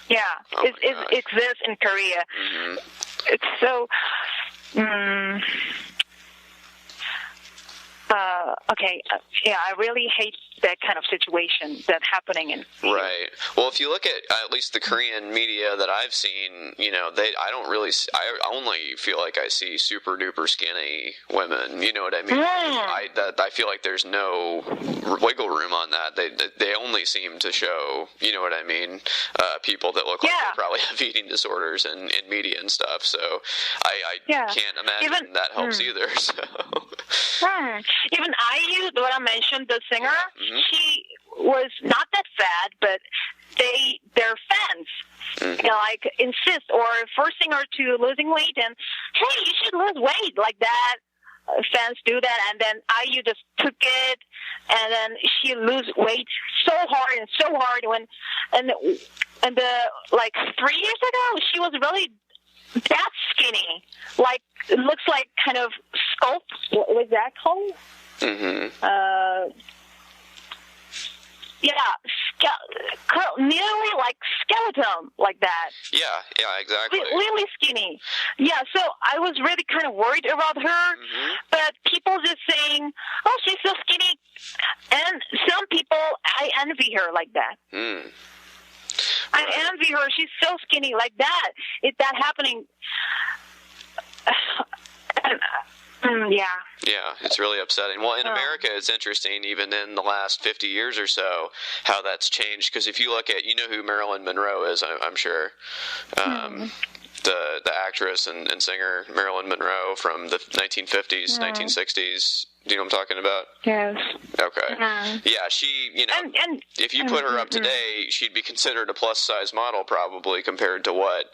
Yeah, it exists in Korea. Mm-hmm. It's so. Okay. Yeah, I really hate that kind of situation that's happening in. Right. Well, if you look at least the Korean media that I've seen, I only feel like I see super duper skinny women. You know what I mean? I feel like there's no wiggle room on that. They only seem to show, you know what I mean, people that look like they probably have eating disorders in media and stuff. So I can't imagine that helps either. So. Even IU, what I mentioned, the singer, she was not that fat, but their fans like insist or forcing her to losing weight, and hey, you should lose weight like that. Fans do that, and then IU just took it, and then she lose weight so hard and like 3 years ago she was really that skinny, like it looks like kind of sculpt. What was that called? Nearly like skeleton, like that. Yeah, exactly. Really skinny. Yeah, so I was really kind of worried about her, but people just saying, "Oh, she's so skinny," and some people, I envy her like that. I envy her. She's so skinny like that. That happening. Yeah, it's really upsetting. Well, in America, it's interesting, even in the last 50 years or so, how that's changed. Because if you look at, who Marilyn Monroe is, I'm sure. The actress and singer Marilyn Monroe from the 1950s, 1960s. Do you know what I'm talking about? Yes. Okay. Yeah, she, if you put her up today, she'd be considered a plus-size model probably compared to what,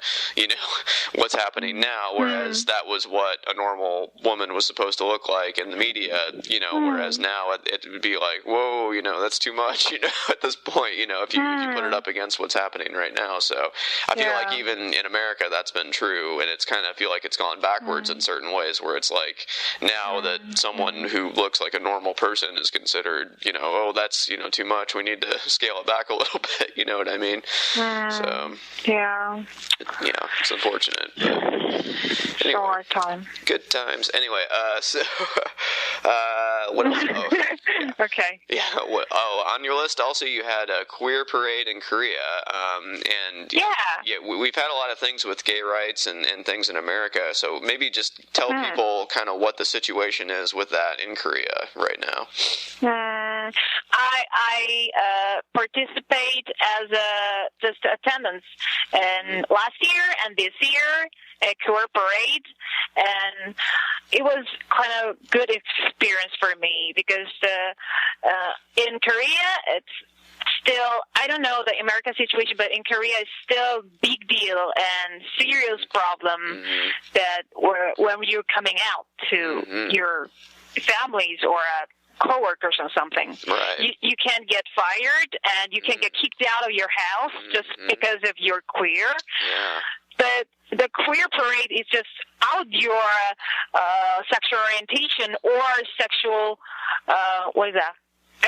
what's happening now, whereas that was what a normal woman was supposed to look like in the media, whereas now it would be like, whoa, that's too much, at this point, if you put it up against what's happening right now. So I feel like even in America that's been true, and it's kind of feel like it's gone backwards in certain ways where it's like now that someone who looks like a normal person is considered, oh, that's, too much. We need to scale it back a little bit. You know what I mean? So, yeah, it's unfortunate. But anyway, hard time. Good times. Anyway, what else? Okay. Yeah. On your list also you had a queer parade in Korea, and we've had a lot of things with gay rights and things in America. So maybe just tell people kind of what the situation is with that in Korea right now. I participate as just attendance, and last year and this year a queer parade, and it was kind of good experience for me because in Korea it's still, I don't know the American situation, but in Korea it's still big deal and serious problem that when you're coming out to your families or coworkers or something. Right. You can get fired and you can get kicked out of your house just because of you're queer. Yeah. But the queer parade is just out your sexual orientation or sexual, what is that?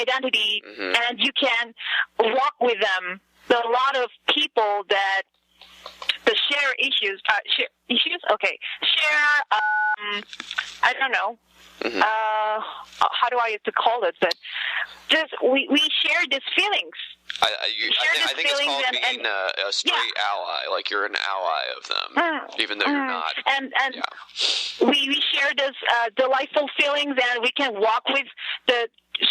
identity, and you can walk with them. There are a lot of people that share issues. I don't know. How do I have to call it? But just we share these feelings. I think it's called being a straight ally. Like you're an ally of them, even though you're not. And we share this delightful feelings, and we can walk with the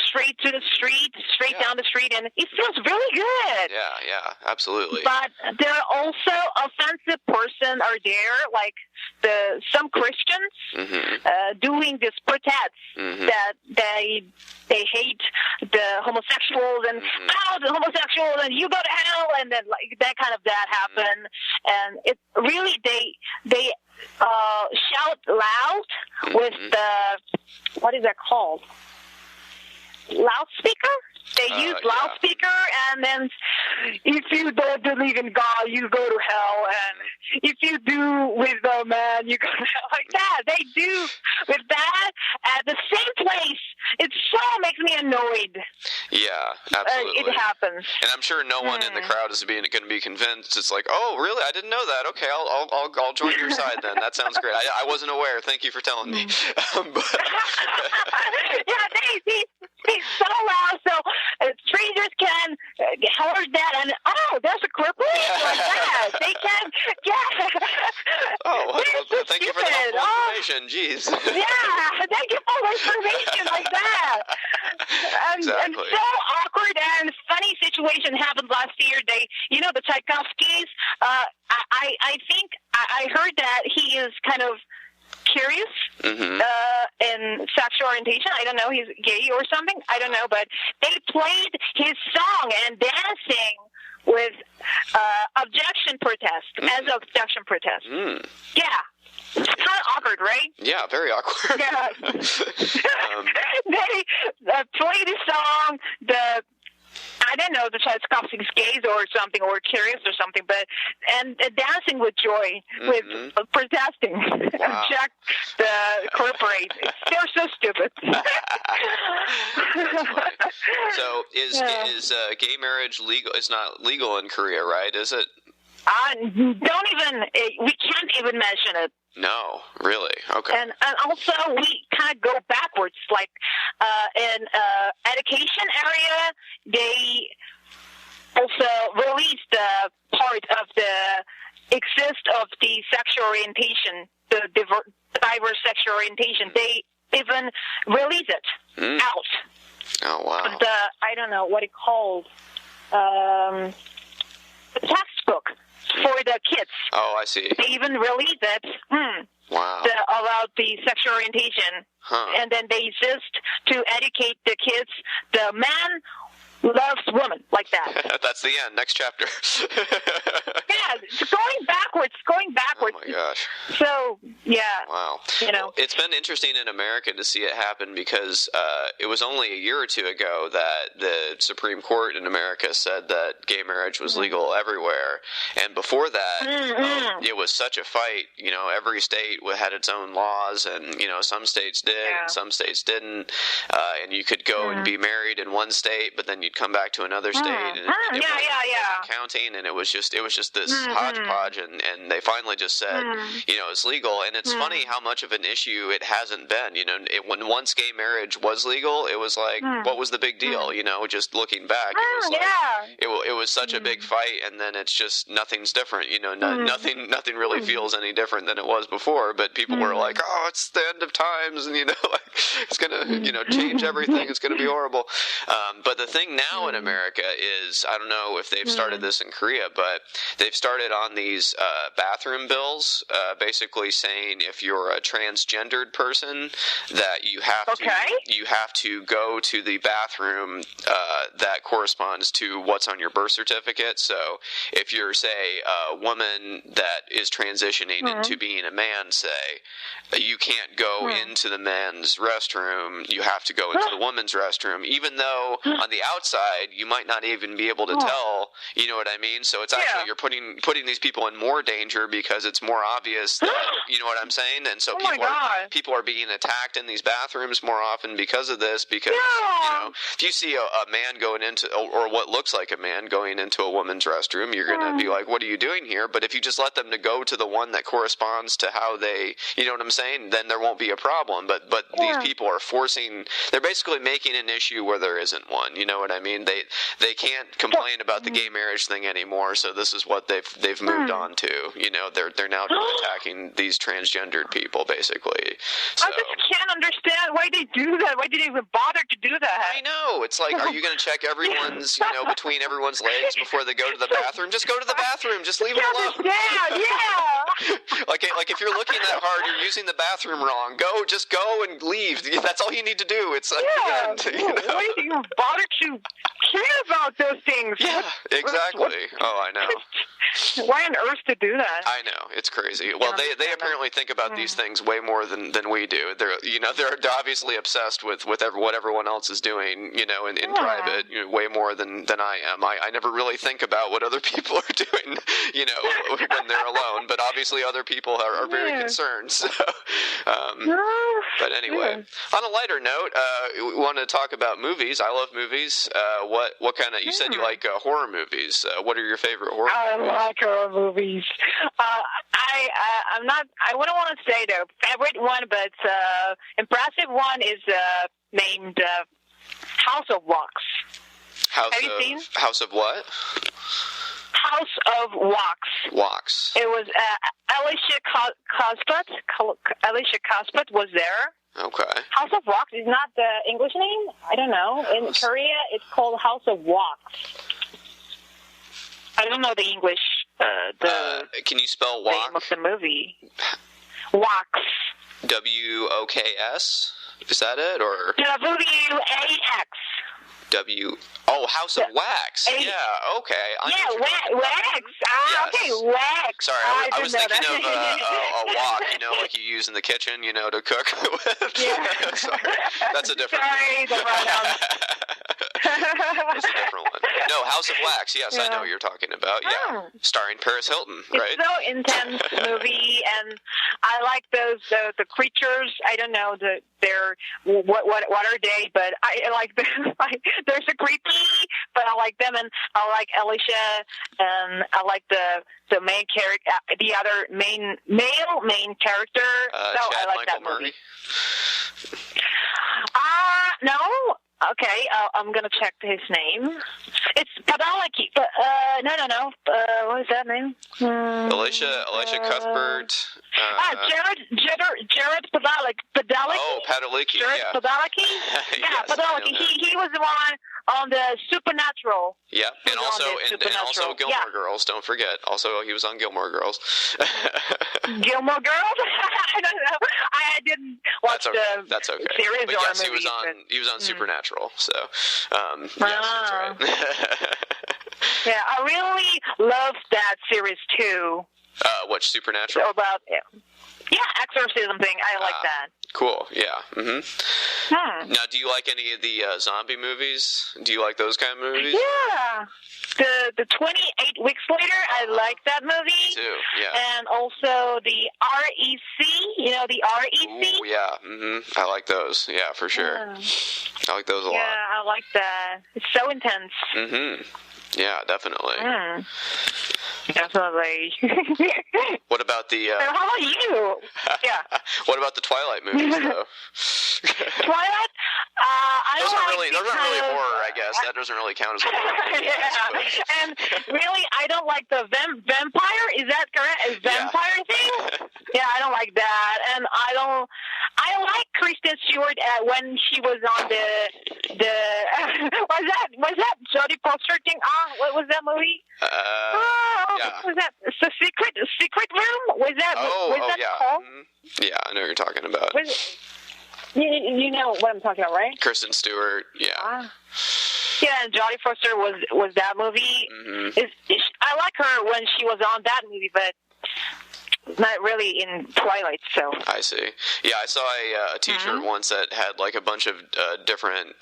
straight to the street, straight down the street, and it feels really good. Yeah, absolutely. But there are also offensive person are there, like some Christians doing this protest that they hate the homosexuals and the homosexuals and you go to hell, and then like that kind of that happen, and it really they shout loud with the what is that called? Loudspeaker? They use loudspeaker, and then if you don't believe in God, you go to hell, and if you do with a man, you go to hell. Like that. They do with that at the same place. It so makes me annoyed. Yeah, absolutely. It happens. And I'm sure no one in the crowd is going to be convinced. It's like, oh, really? I didn't know that. Okay, I'll join your side then. That sounds great. I wasn't aware. Thank you for telling me. They so loud, so strangers can hear that, and there's a cripple like that. They can, thank you for the helpful information. Jeez. Thank you for the information like that. And so awkward and funny situation happened last year. The Tchaikovsky's. I think I heard that he is kind of curious in sexual orientation. I don't know, he's gay or something. I don't know, but they played his song and dancing with objection protest as objection protest. Yeah. It's kind of awkward, right? Yeah, very awkward. Yeah. They played his song, I don't know, the Tchaikovsky's gays or something, or curious or something, and dancing with joy, with protesting. Wow. Check the corporate. They're so stupid. So is gay marriage legal? It's not legal in Korea, right? Is it? We can't even mention it. No, really? Okay. And also, we kind of go backwards. Like in education area, they also released the part of the exist of the sexual orientation, the diverse sexual orientation. They even release it out. Oh, wow. I don't know what it called. The textbook for the kids. Oh, I see. They even release it. Wow. About the sexual orientation. And then they exist to educate the kids. The man loves women, like that. That's the end. Next chapter. It's going backwards. Oh my gosh. So, yeah. Wow. Well, it's been interesting in America to see it happen because it was only a year or two ago that the Supreme Court in America said that gay marriage was legal everywhere. And before that, it was such a fight. Every state had its own laws, and, some states did, and some states didn't. And you could go and be married in one state, but then you'd come back to another state, and it wasn't counting, and it was just this hodgepodge, and they finally just said, it's legal. And it's funny how much of an issue it hasn't been. When once gay marriage was legal, it was like, what was the big deal? Just looking back, it was like, it was such a big fight, and then it's just nothing's different. Nothing really feels any different than it was before. But people were like, oh, it's the end of times, and it's gonna change everything. It's gonna be horrible. But the thing now in America is, I don't know if they've started this in Korea, but they've started on these bathroom bills, basically saying if you're a transgendered person, that you have to go to the bathroom that corresponds to what's on your birth certificate. So if you're, say, a woman that is transitioning into being a man, say, you can't go into the men's restroom. You have to go into the woman's restroom, even though on the outside you might not even be able to tell. You know what I mean? So it's actually you're putting putting these people in more danger because it's more obvious that, you know what I'm saying? And so people are being attacked in these bathrooms more often because of this, because, if you see a man going into, or what looks like a man going into a woman's restroom, you're going to be like, what are you doing here? But if you just let them to go to the one that corresponds to how they, you know what I'm saying, then there won't be a problem. But these people are they're basically making an issue where there isn't one. You know what I mean? They can't complain about the gay marriage thing anymore, so this is what they've moved on to. They're now attacking these transgendered people, basically. So, I just can't understand why they do that. Why did they even bother to do that? I know. It's like, are you going to check everyone's, between everyone's legs before they go to the bathroom? Just go to the bathroom. Just leave it alone. Yeah. Like if you're looking that hard, you're using the bathroom wrong. Just go and leave. That's all you need to do. It's like, why do you bother to care about those things? Yeah, exactly. Oh, I know. Why on earth to do that? I know, it's crazy. Well, they apparently think about these things way more than we do. They're obviously obsessed with what everyone else is doing, in private, way more than I am. I never really think about what other people are doing, when they're alone. But obviously, other people are very concerned. So, but anyway, on a lighter note, we want to talk about movies. I love movies. What kind of? You said you like horror movies. What are your favorite horror movies? I like horror movies. I'm not. I wouldn't want to say the favorite one, but impressive one is named House of Wax. Have you seen? House of what? House of Wax. Wax. It was Alicia Cuthbert was there. Okay. House of Wax is not the English name. I don't know. In Korea, it's called House of Wax. I don't know the English. Can you spell wax? Name of the movie. Wax. WOKS? Is that it, or WAX? House of Wax. Yeah, okay. Wax. Okay, wax. Sorry, I was thinking of a wok, like you use in the kitchen, to cook with. Yeah. Sorry. That's a different one. That's a different one. No, House of Wax. Yes, I know what you're talking about. Yeah, starring Paris Hilton, right? It's so intense movie, and I like those the creatures. I don't know they're what are they, but I like them. They're so creepy, but I like them, and I like Alicia, and I like the main character, the other main character. I like that movie. No. Okay, I'm gonna check his name. It's Padalecki. No. What is that name? Alicia Cuthbert. Jared Padalecki. Oh, Padalecki. Jared Padalecki. Yeah, Yes, Padalecki. He was the one on the Supernatural. Yeah, and also Gilmore Girls. Don't forget. Also, he was on Gilmore Girls. Gilmore Girls? I don't know. I didn't watch that's okay. Series but or yes, movies. He was on Supernatural. So, yes, that's right. Yeah, I really loved that series too. What, Supernatural? About exorcism thing. I like that. Cool. Yeah. Mm-hmm. Now, do you like any of the zombie movies? Do you like those kind of movies? Yeah. The 28 Weeks Later, I like that movie. Me too, yeah. And also the REC, the REC? Ooh, yeah, mm-hmm. I like those, yeah, for sure. I like those a lot. Yeah, I like that. It's so intense. Mm-hmm. Yeah, definitely. Definitely. What about the... How about you? Yeah. What about the Twilight movies, though? Twilight? Those aren't really horror, I guess. That doesn't really count as a horror movie, And really, I don't like the vampire. Is that correct? Vampire thing? Yeah, I don't like that. And I like Kristen Stewart when she was on the was that Jodie Foster thing? What was that movie? Was that the Secret Room? Was that called? Mm-hmm. Yeah, I know what you're talking about. You know what I'm talking about, right? Kristen Stewart, yeah. Yeah, and Jodie Foster was that movie. Mm-hmm. I like her when she was on that movie, but not really in Twilight. So I see. Yeah, I saw a T-shirt once that had like a bunch of different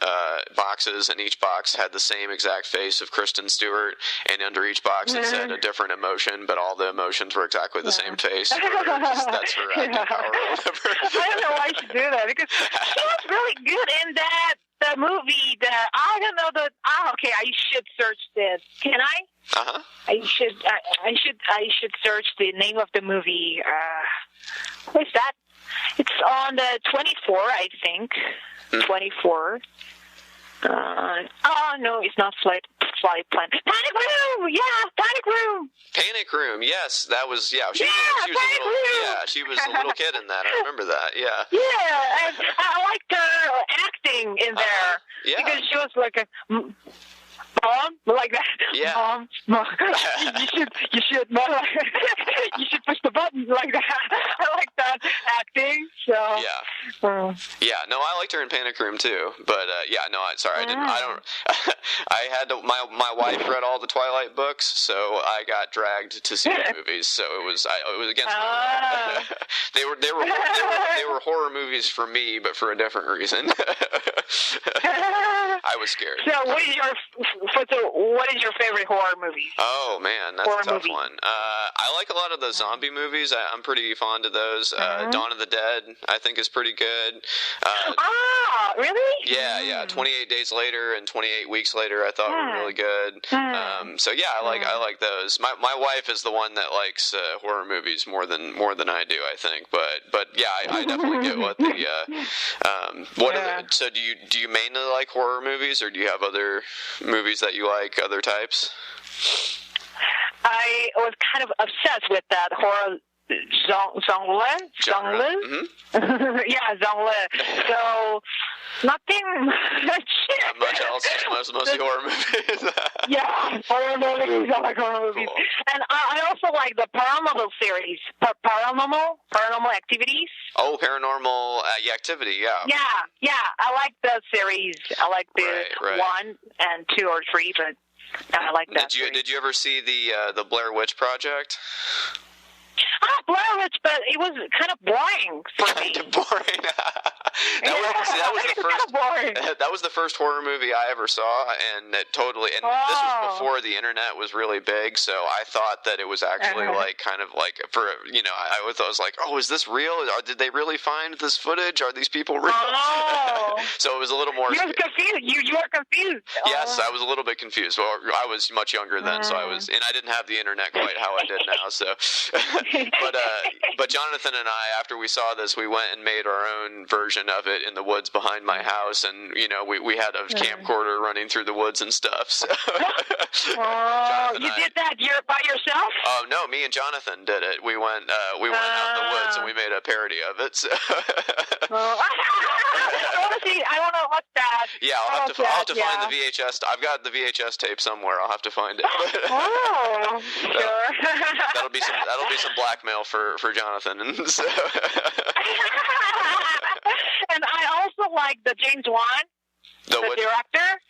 boxes, and each box had the same exact face of Kristen Stewart, and under each box it said a different emotion, but all the emotions were exactly the same face. That's her acting power or whatever. I don't know why she do that, because she was really good in that movie. I don't know okay, I should search this. Can I? I should search the name of the movie. What's that? It's on the 24, I think. 24. Oh no, it's not Flight Plan. Panic Room. Yeah, Panic Room. Panic Room. Yes, that was. She was a little kid in that. I remember that. Yeah. Yeah, and I liked her acting in there because she was like a mom, like that. Yeah. Mom. You should you should push the button like that. I like that acting. So. Yeah. No, I liked her in Panic Room too. But I didn't. I don't. I had to. My wife read all the Twilight books, so I got dragged to see the movies. So it was against my will. They were horror movies for me, but for a different reason. I was scared. So what is your favorite horror movie? Oh man, that's a tough one. I like a lot of the zombie movies. I'm pretty fond of those. Dawn of the Dead, I think, is pretty good. Really? Yeah. 28 Days Later and 28 Weeks Later, I thought were really good. I like those. My wife is the one that likes horror movies more than I do, I think. But yeah, I definitely get what the So do you mainly like horror movies, or do you have other movies that you like, other types? I was kind of obsessed with that horror genre. Yeah, genre. So nothing much. Not much else. Mostly horror movies. Yeah, horror movies. I like horror movies. Cool. And I also like the paranormal series. Paranormal Activities. Oh, Paranormal Activity. Yeah. Yeah. I like the series. I like the right. 1 and 2 or 3, but I like that. Did you ever see the Blair Witch Project? Blair Witch, but it was kind of boring for me. Kind of boring. That was the first horror movie I ever saw, and this was before the internet was really big, so I thought that it was actually I was like, oh, is this real? Did they really find this footage? Are these people real? Oh. So it was a little more. You were confused. You were confused. Yes, I was a little bit confused. Well, I was much younger then, so and I didn't have the internet quite how I did now. So, but Jonathan and I, after we saw this, we went and made our own version of it in the woods behind my house, and we had a camcorder running through the woods and stuff. So. You did that by yourself? Oh no, me and Jonathan did it. We went out in the woods and we made a parody of it. So. I want to watch that. Yeah, I'll have to find the VHS. I've got the VHS tape somewhere. I'll have to find it. Sure. That'll be some blackmail for Jonathan. And so. And I also like the James Wan. The director?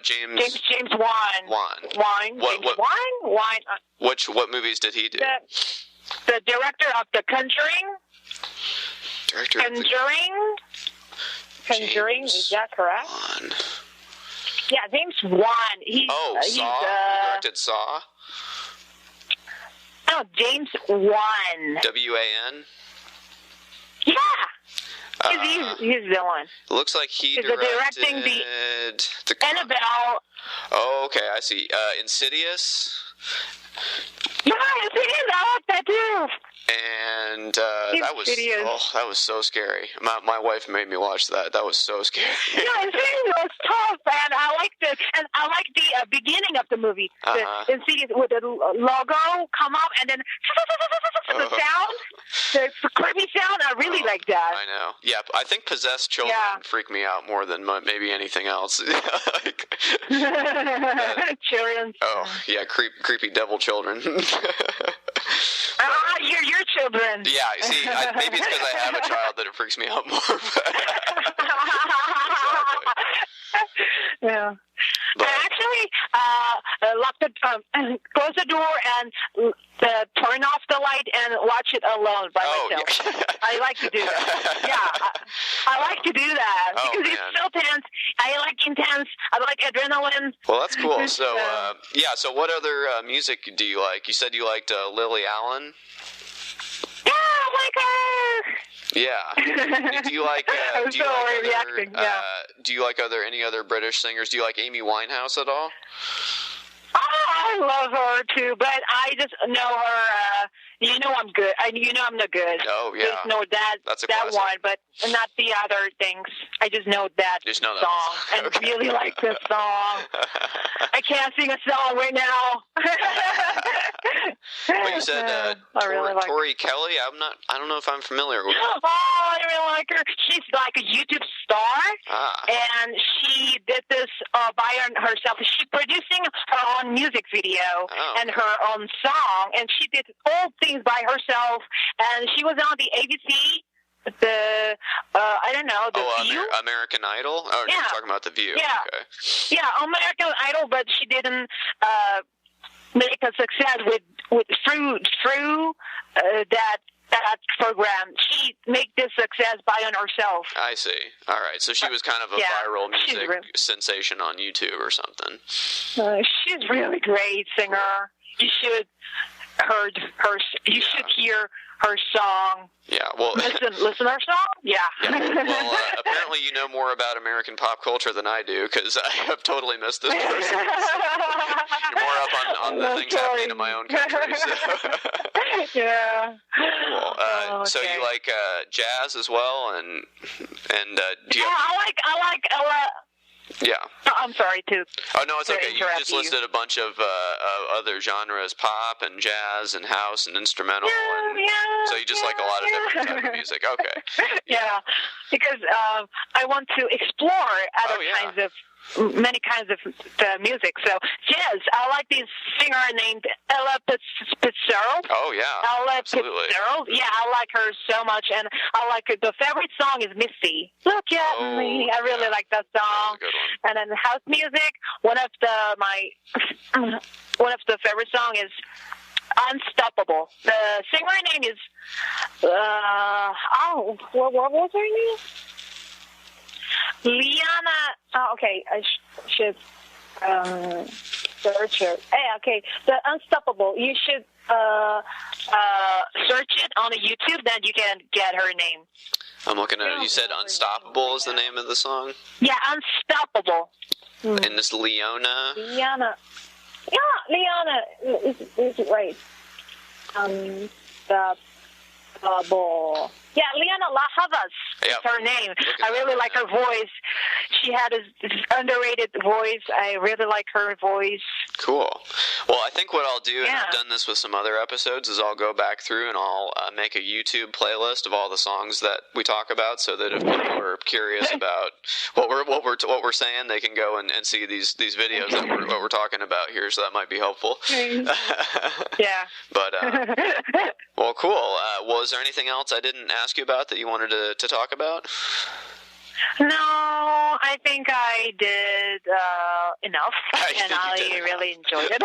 James Wan. What movies did he do? The director of The Conjuring. Conjuring, is that correct? Wan. Yeah, James Wan. Saw? He directed Saw? No, James Wan. W-A-N? Yeah. He's the one. Looks like he directing the Annabelle. Oh, okay, I see. Insidious? Yeah, Insidious. I like that too. And that was so scary. My wife made me watch that. That was so scary. Yeah, Insidious was tough, and I liked it. And I liked the beginning of the movie. The Insidious with the logo come up, and then the sound, the creepy sound. I really like that. I know. Yeah, I think possessed children freak me out more than maybe anything else. Children. Oh yeah, creepy devil children. Your children. Yeah, see, maybe it's because I have a child that it freaks me out more. Yeah. But I actually close the door and turn off the light and watch it alone by myself. Yeah. I like to do that. Yeah, I like to do that because it's so tense. I like intense. I like adrenaline. Well, that's cool. So, so what other music do you like? You said you liked Lily Allen? Yeah, I like her. Yeah. Do you like? I'm so overreacting. Yeah. Do you like any other British singers? Do you like Amy Winehouse at all? Oh, I love her too, but I just know her. I'm good. I'm not good. Oh yeah. Just know that one, but not the other things. I just know that song and really like this song. I can't sing a song right now. But you said Tori Kelly. I don't know if I'm familiar with her. Oh, I really like her. She's like a YouTube star, and she did this by herself. She's producing her own music video and her own song, and she did all things by herself. And she was on the ABC. I don't know, the View? American Idol? Oh, yeah. You're talking about The View. Yeah. Okay. Yeah, American Idol, but she didn't make a success through that program. She made this success by herself. I see. All right. So she was kind of a viral music sensation on YouTube or something. She's really great singer. You should hear her song. Yeah, well... Listen to her song? Yeah. Well, apparently you know more about American pop culture than I do, because I have totally missed this person. You're more up on the things happening in my own country. So. Yeah. Cool. So you like jazz as well, and do you... Yeah, I like Yeah. I'm sorry to. Oh no, it's okay. You just listed a bunch of other genres: pop and jazz and house and instrumental. So you just like a lot of different type of music. Okay. Yeah, because I want to explore many kinds of music. So jazz, I like this singer named Ella Fitzgerald. Oh yeah, Ella absolutely. Fitzgerald. Yeah, I like her so much, and I like her. The favorite song is Missy. Look at me. I really like that song. That's a good one. And then house music. One of the favorite song is Unstoppable. The singer name is what was her name? Liana. Oh, okay, I should search her. Hey, okay, the Unstoppable. You should search it on YouTube. Then you can get her name. I'm looking at it. You said Unstoppable is the name of the song? Yeah, Unstoppable. And this Liana? Liana. Yeah, Liana is right. Unstoppable. Yeah, Liana La Havas is her name. I really like her voice. She had this underrated voice. I really like her voice. Cool. Well, I think what I'll do, and I've done this with some other episodes, is I'll go back through and I'll make a YouTube playlist of all the songs that we talk about, so that if people are curious about what we're saying, they can go and see these videos that we're talking about here. So that might be helpful. Yeah. But well, cool. Was there anything else I didn't ask you about that you wanted to talk about? No, I think I did enough, and I really enjoyed it.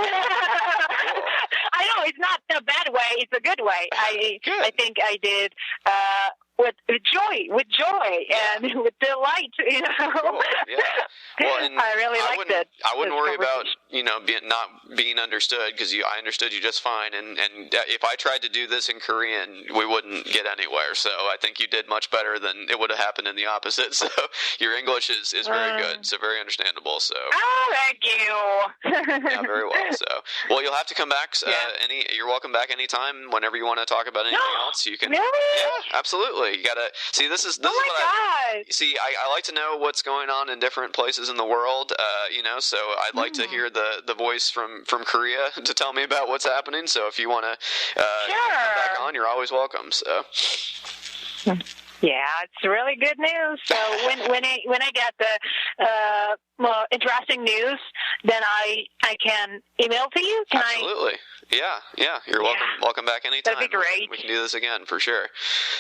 I know it's not a bad way; it's a good way. I think I did with joy, and with delight. You know. Cool. Yeah. Well, and I really liked it. I wouldn't worry about not being understood, because I understood you just fine. And if I tried to do this in Korean, we wouldn't get anywhere. So I think you did much better than it would have happened in the opposite. So your English is very good, so very understandable. So. Oh, thank you. Yeah, very well. So, well, you'll have to come back. You're welcome back anytime. Whenever you want to talk about anything else, you can. Really? Yeah, absolutely. You gotta see. This is God. I like to know what's going on in different places in the world. So I'd like to hear the voice from Korea to tell me about what's happening. So if you want to come back on, you're always welcome. So. Yeah, it's really good news. So when I get the more interesting news, then I can email to you. Absolutely. Yeah. You're welcome. Welcome back anytime. That'd be great. We can do this again for sure.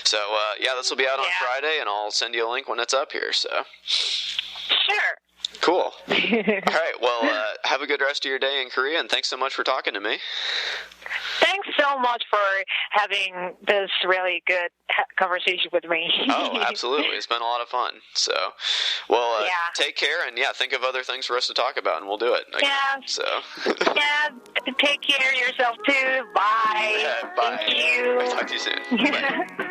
So this will be out on Friday, and I'll send you a link when it's up here. So. Sure. Cool. All right. Well, have a good rest of your day in Korea, and thanks so much for talking to me. Thanks so much for having this really good conversation with me. Oh, absolutely. It's been a lot of fun. So, well, take care, and think of other things for us to talk about, and we'll do it again. Yeah. So. Take care of yourself, too. Bye. Bye. Thank you. I'll talk to you soon. Bye.